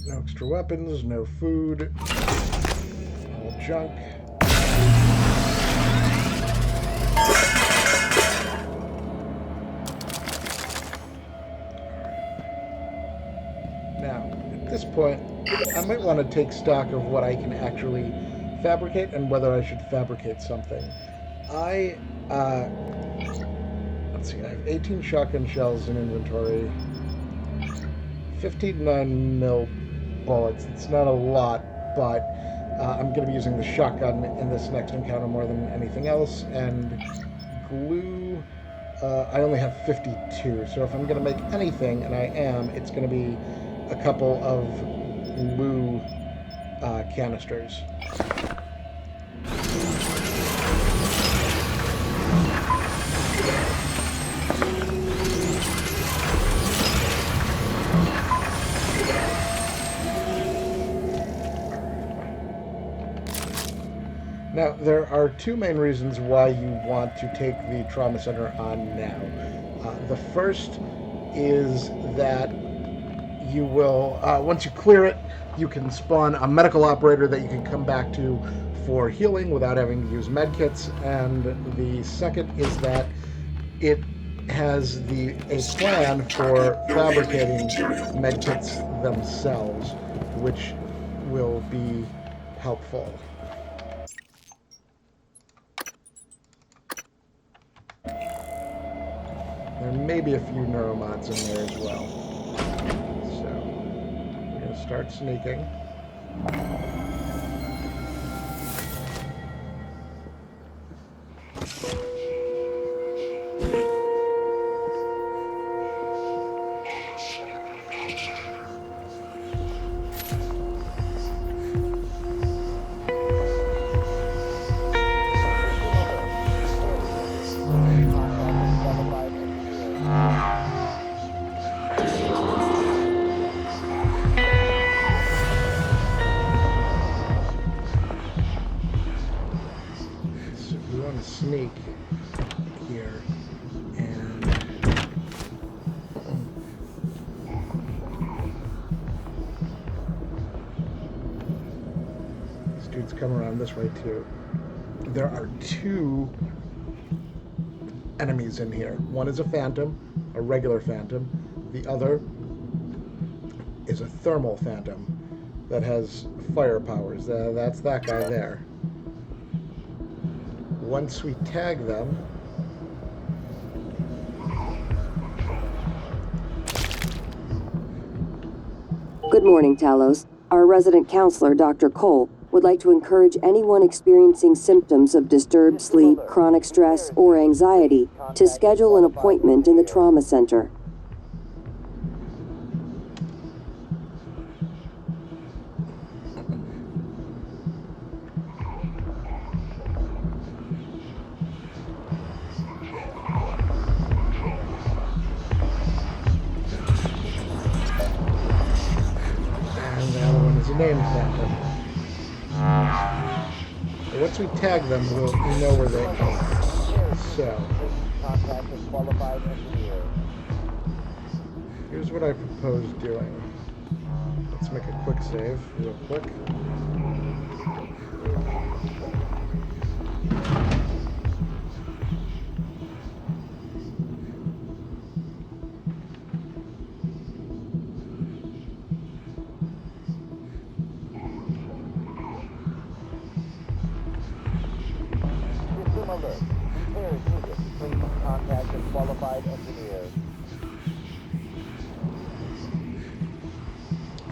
No extra weapons, no food, all junk. Now, at this point, I might want to take stock of what I can actually fabricate and whether I should fabricate something. Let's see, I have 18 shotgun shells in inventory, 15 9mm bullets. It's not a lot, but I'm going to be using the shotgun in this next encounter more than anything else, and glue, I only have 52, so if I'm going to make anything, and I am, it's going to be a couple of glue canisters. Now, there are two main reasons why you want to take the trauma center on now. The first is that you will, once you clear it, you can spawn a medical operator that you can come back to for healing without having to use medkits. And the second is that it has a plan for fabricating medkits themselves, which will be helpful. There may be a few neuromods in there as well. So, we're going to start sneaking. Sneak here, and this dude's come around this way too. There are two enemies in here. One is a phantom, a regular phantom. The other is a thermal phantom that has fire powers. That's that guy there. Once we tag them, Good morning, Talos. Our resident counselor, Dr. Cole, would like to encourage anyone experiencing symptoms of disturbed sleep, chronic stress, or anxiety to schedule an appointment in the trauma center. Name phantom. Once we tag them, we'll know where they are. So, here's what I propose doing. Let's make a quick save, real quick.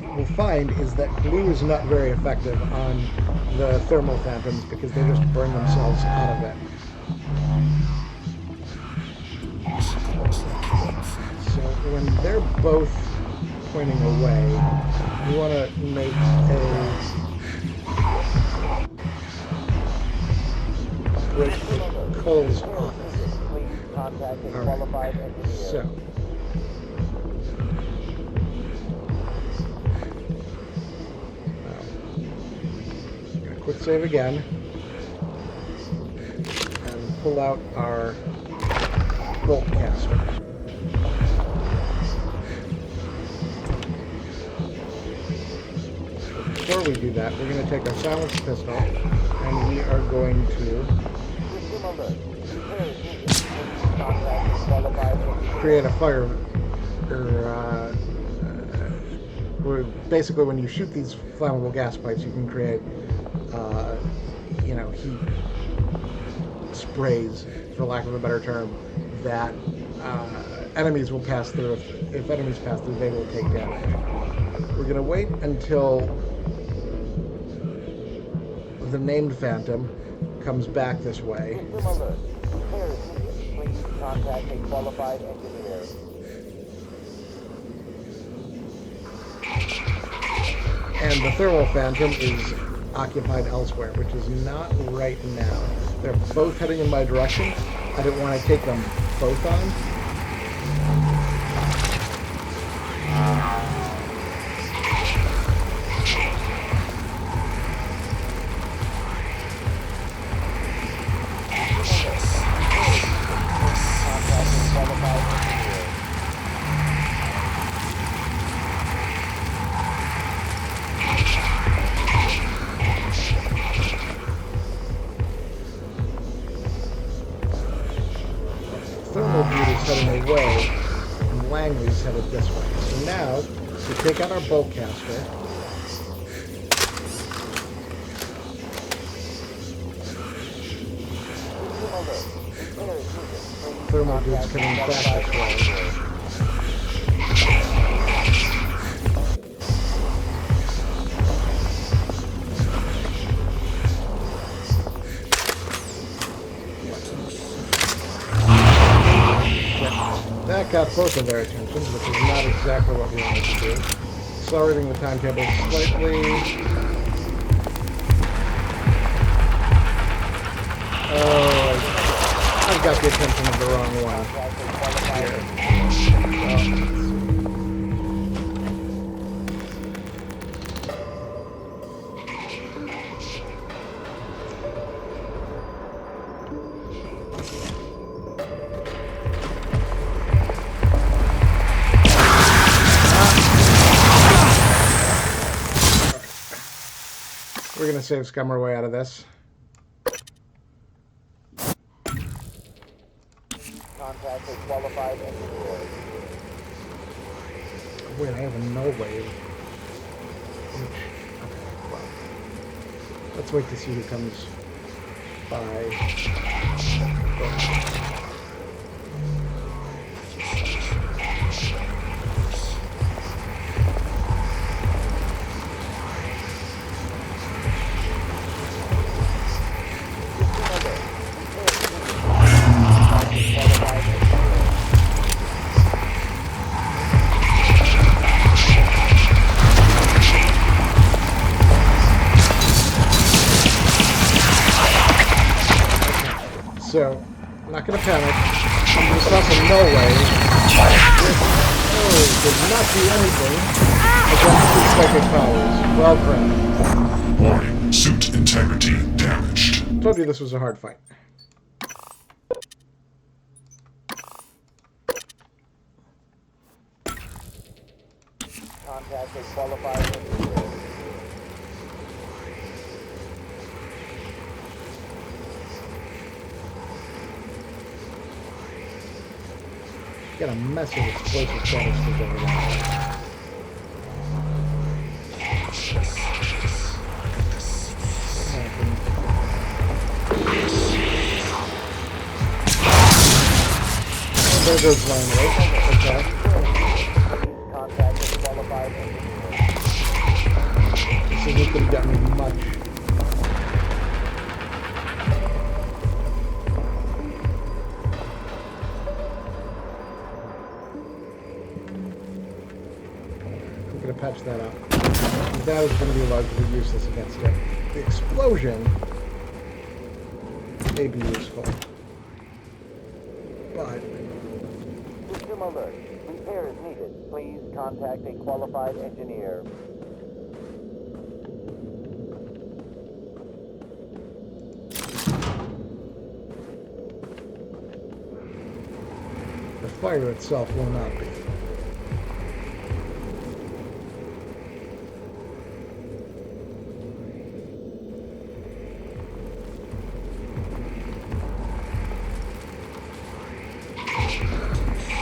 What we'll find is that glue is not very effective on the thermal phantoms because they just burn themselves out of it. So when they're both pointing away, we want to make a break for Cole's office. Alright, so quick save again and pull out our bolt caster. Before we do that, we're going to take our silenced pistol and we are going to create a fire basically when you shoot these flammable gas pipes, you can create, heat sprays, for lack of a better term, that enemies will pass through. If enemies pass through, they will take damage. We're going to wait until the named Phantom comes back this way. Please contact a qualified engineer. And the Thermal Phantom is occupied elsewhere, which is not right now. They're both heading in my direction. I didn't want to take them both on. Thermal Butte is heading away, and Langley's headed this way. So now, we take out our bolt caster. Thermal Butte's coming back this way. That got both of their attentions, which is not exactly what we wanted to do. Accelerating the timetable slightly. Oh, I've got the attention of the wrong one here. We're going to save scum our way out of this. Contact a qualified engineer. Wait, I have a null wave. Okay, well, let's wait to see who comes by. So, I'm not going to panic. I'm going to toss a no wave. This did not do anything against its psychic powers. Well played. Warning, suit integrity damaged. Told you this was a hard fight. Contact a qualified engineer. Got a massive explosive canisters over there. There goes Langley. Okay. Contact a qualified engineer. This isn't going to get me much. I'm going to patch that up. That is going to be largely useless against it. The explosion may be useful. But System alert. Repair is needed. Please contact a qualified engineer. the fire itself will not be.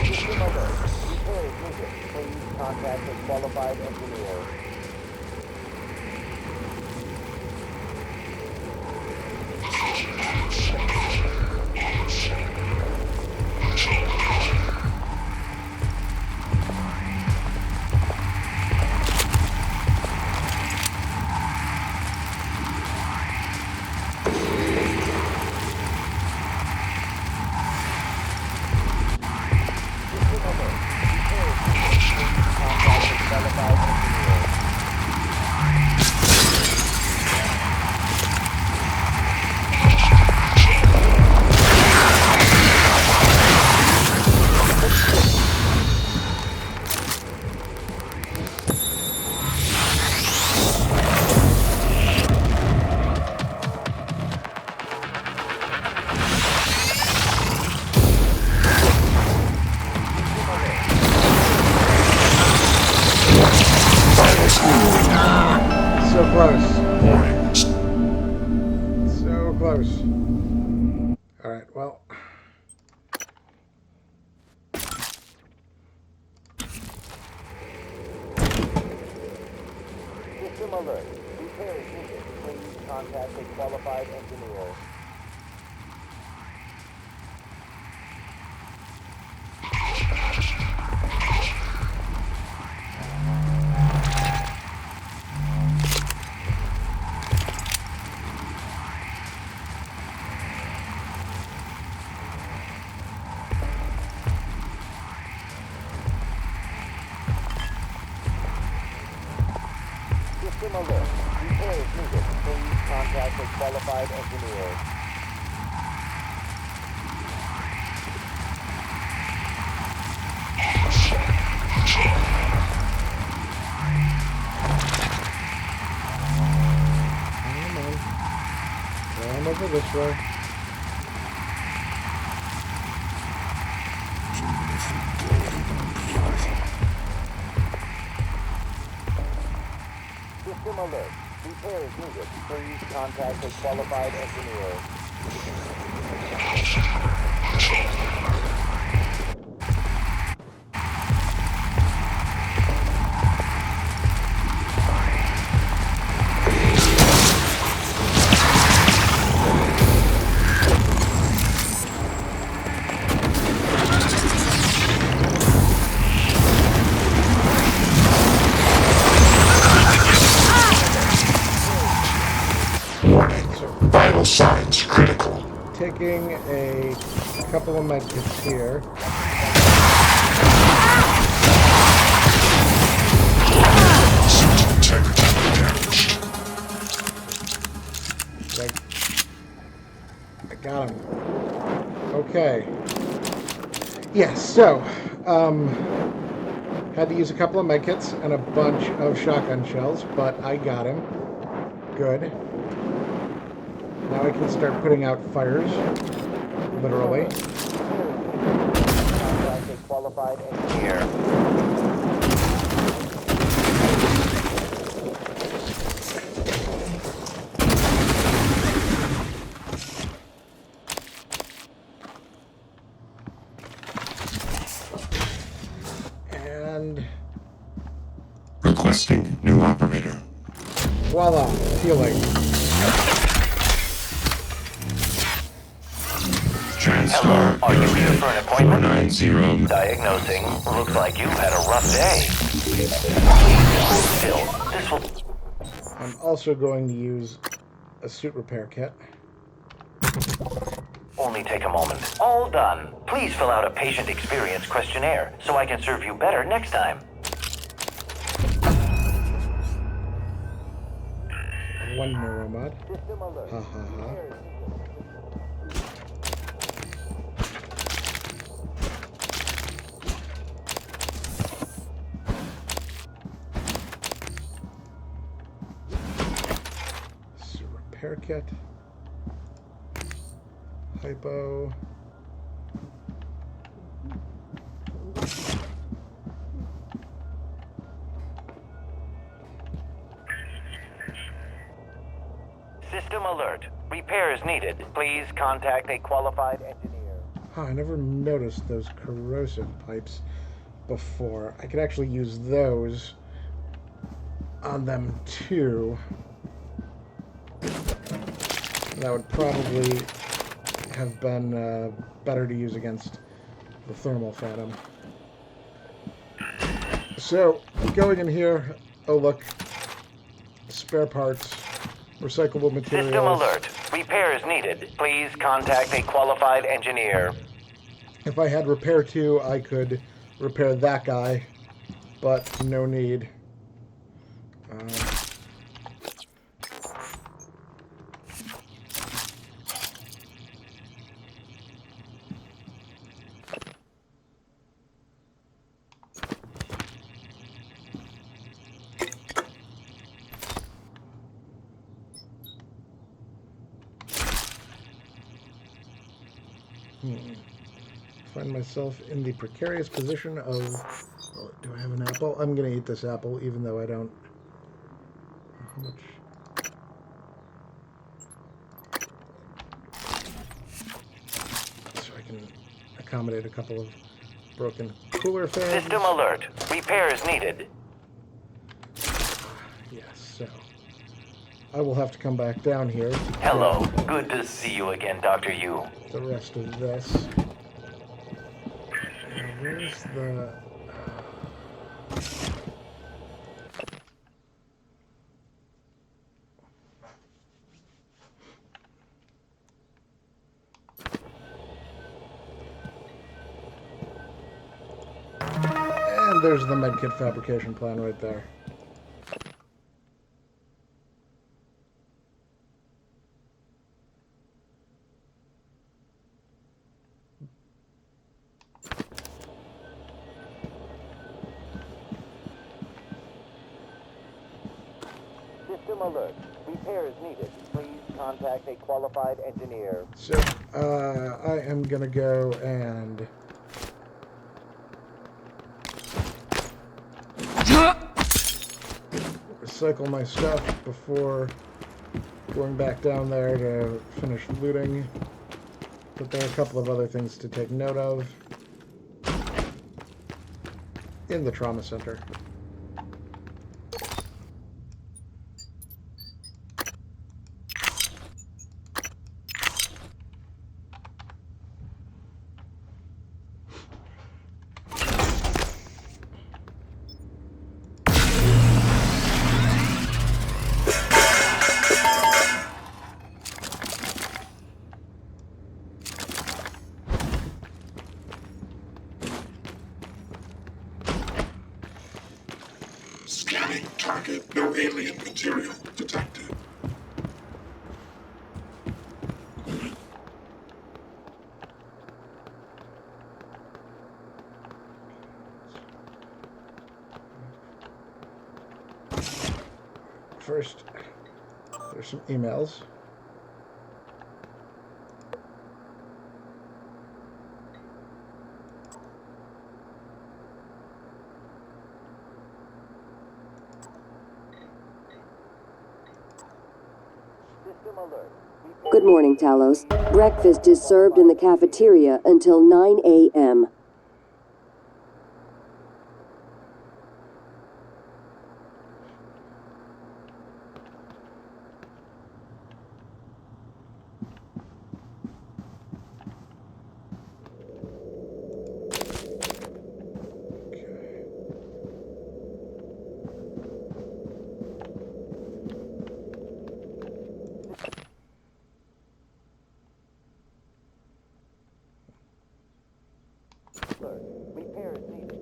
System alert. Repair is needed. Please contact a qualified engineer. engineer. So close. Warning. So close. Alright, well. System alert. Repair is needed. Please contact a qualified engineer. System alert. Repair is needed. Please contact a qualified engineer. Come on. Come over this way. System alert. Repair is needed. Please contact a qualified engineer. Warning. Vital signs critical. Taking a couple of medkits here. Suit integrity damaged. I got him. Okay. Yes, so, had to use a couple of medkits and a bunch of shotgun shells, but I got him. Good. Now I can start putting out fires. Literally. Contact a qualified engineer. And Requesting new operator. voila, healing. TranStar Are you here for an appointment? 490. Diagnosing. Looks like you've had a rough day. Still, this will... I'm also going to use a suit repair kit. only take a moment. All done. Please fill out a patient experience questionnaire so I can serve you better next time. One neuromod. Ha ha ha. Suit repair kit. Hypo. System alert. Repair is needed. Please contact a qualified engineer. Huh, I never noticed those corrosive pipes before. I could actually use those on them too. That would probably have been better to use against the thermal phantom. So, going in here, oh look, spare parts, recyclable materials. System alert. Repairs needed. Please contact a qualified engineer. If I had repair 2, I could repair that guy, but no need. Find myself in the precarious position of, oh, do I have an apple? I'm going to eat this apple even though I don't. How much? So I can accommodate a couple of broken cooler fans. System alert. Repairs needed. Yes, so I will have to come back down here to Hello. Good to see you again, Dr. Yu. the rest of this. Where's the... And there's the medkit fabrication plan right there. System alert. Repairs needed. Please contact a qualified engineer. So, I am gonna go and... recycle my stuff before going back down there to finish looting. But there are a couple of other things to take note of in the trauma center. Scanning target. No alien material detected. First, there's some emails. System alert. Good morning, Talos. Breakfast is served in the cafeteria until 9 a.m. Repairs needed.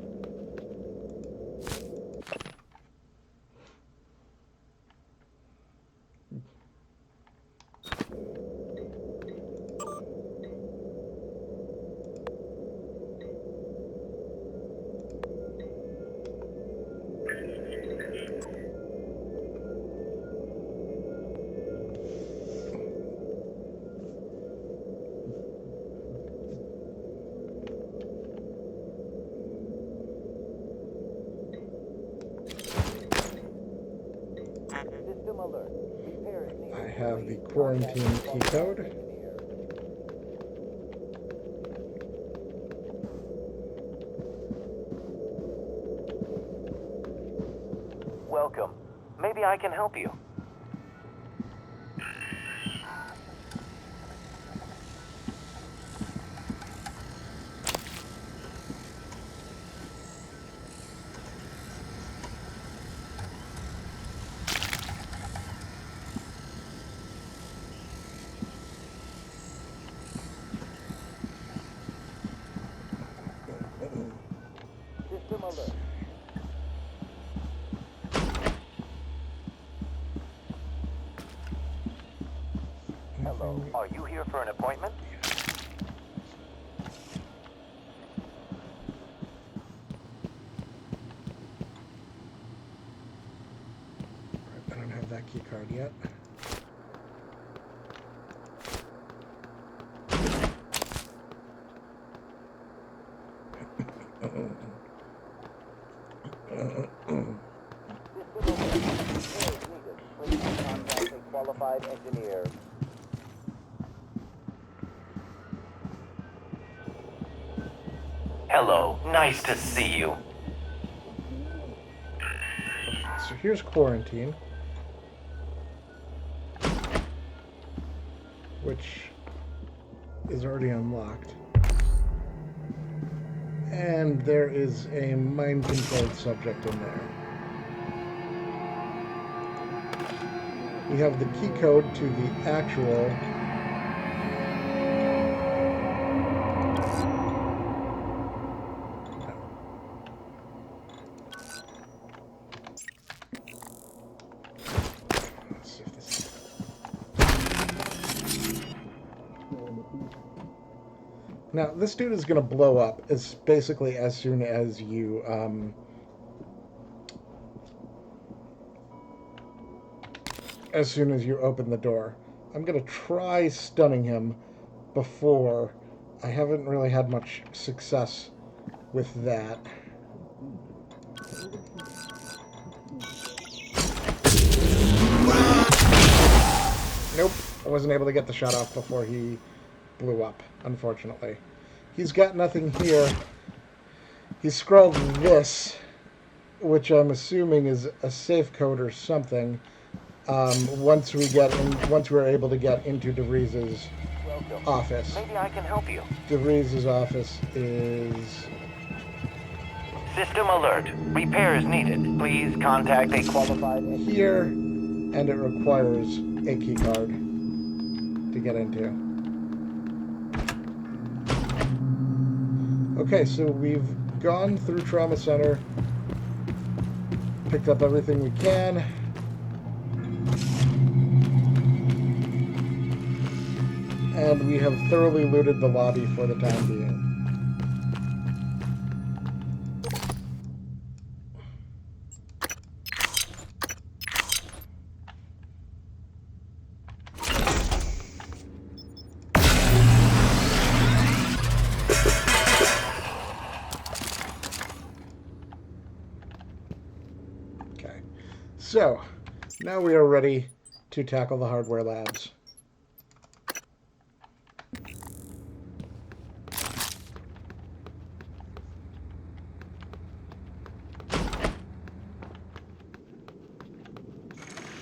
System alert. Repairs needed. I have the quarantine key code. Welcome. Maybe I can help you. System alert. Hello, are you here for an appointment? I don't have that key card yet. Contact a qualified engineer. Hello, nice to see you. So here's quarantine, which is already unlocked. And there is a mind-controlled subject in there. We have the key code to the actual let's see if this now this dude is going to blow up as basically as soon as you open the door. I'm going to try stunning him before. I haven't really had much success with that. Nope, I wasn't able to get the shot off before he blew up, unfortunately. He's got nothing here. He scrawled this, which I'm assuming is a safe code or something. Once we're able to get into DeVries's office. Maybe I can help you. DeVries's office is System alert. Repairs needed. Please contact a qualified engineer. here, and it requires a key card to get into. Okay, so we've gone through Trauma Center, picked up everything we can. And we have thoroughly looted the lobby for the time being. Okay, so now we are ready to tackle the hardware labs.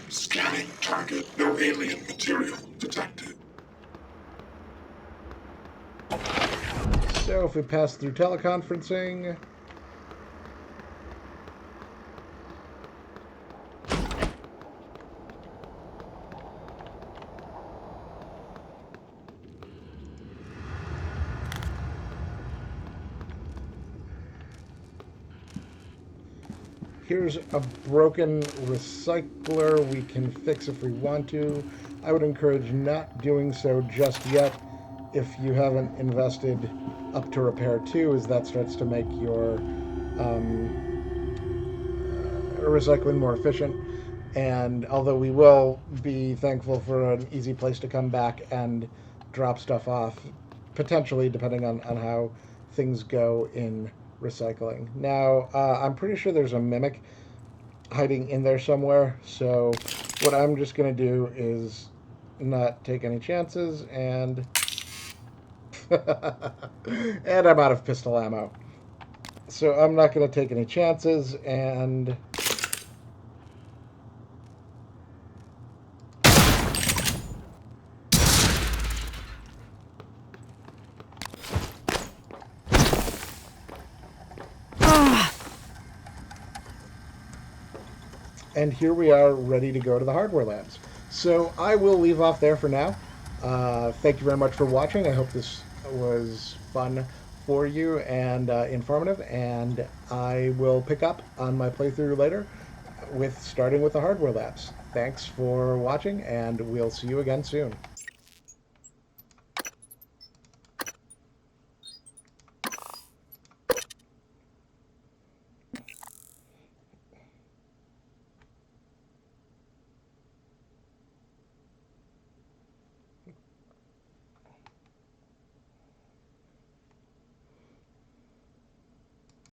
Scanning target. No alien material detected. So if we pass through teleconferencing, here's a broken recycler we can fix if we want to. I would encourage not doing so just yet if you haven't invested up to repair 2, as that starts to make your recycling more efficient. And although we will be thankful for an easy place to come back and drop stuff off, potentially depending on how things go in recycling. Now, I'm pretty sure there's a mimic hiding in there somewhere, so what I'm just going to do is not take any chances, and and I'm out of pistol ammo. So I'm not going to take any chances, and and here we are ready to go to the hardware labs. So I will leave off there for now. Thank you very much for watching. I hope this was fun for you and informative, and I will pick up on my playthrough later with starting with the hardware labs. Thanks for watching, and we'll see you again soon.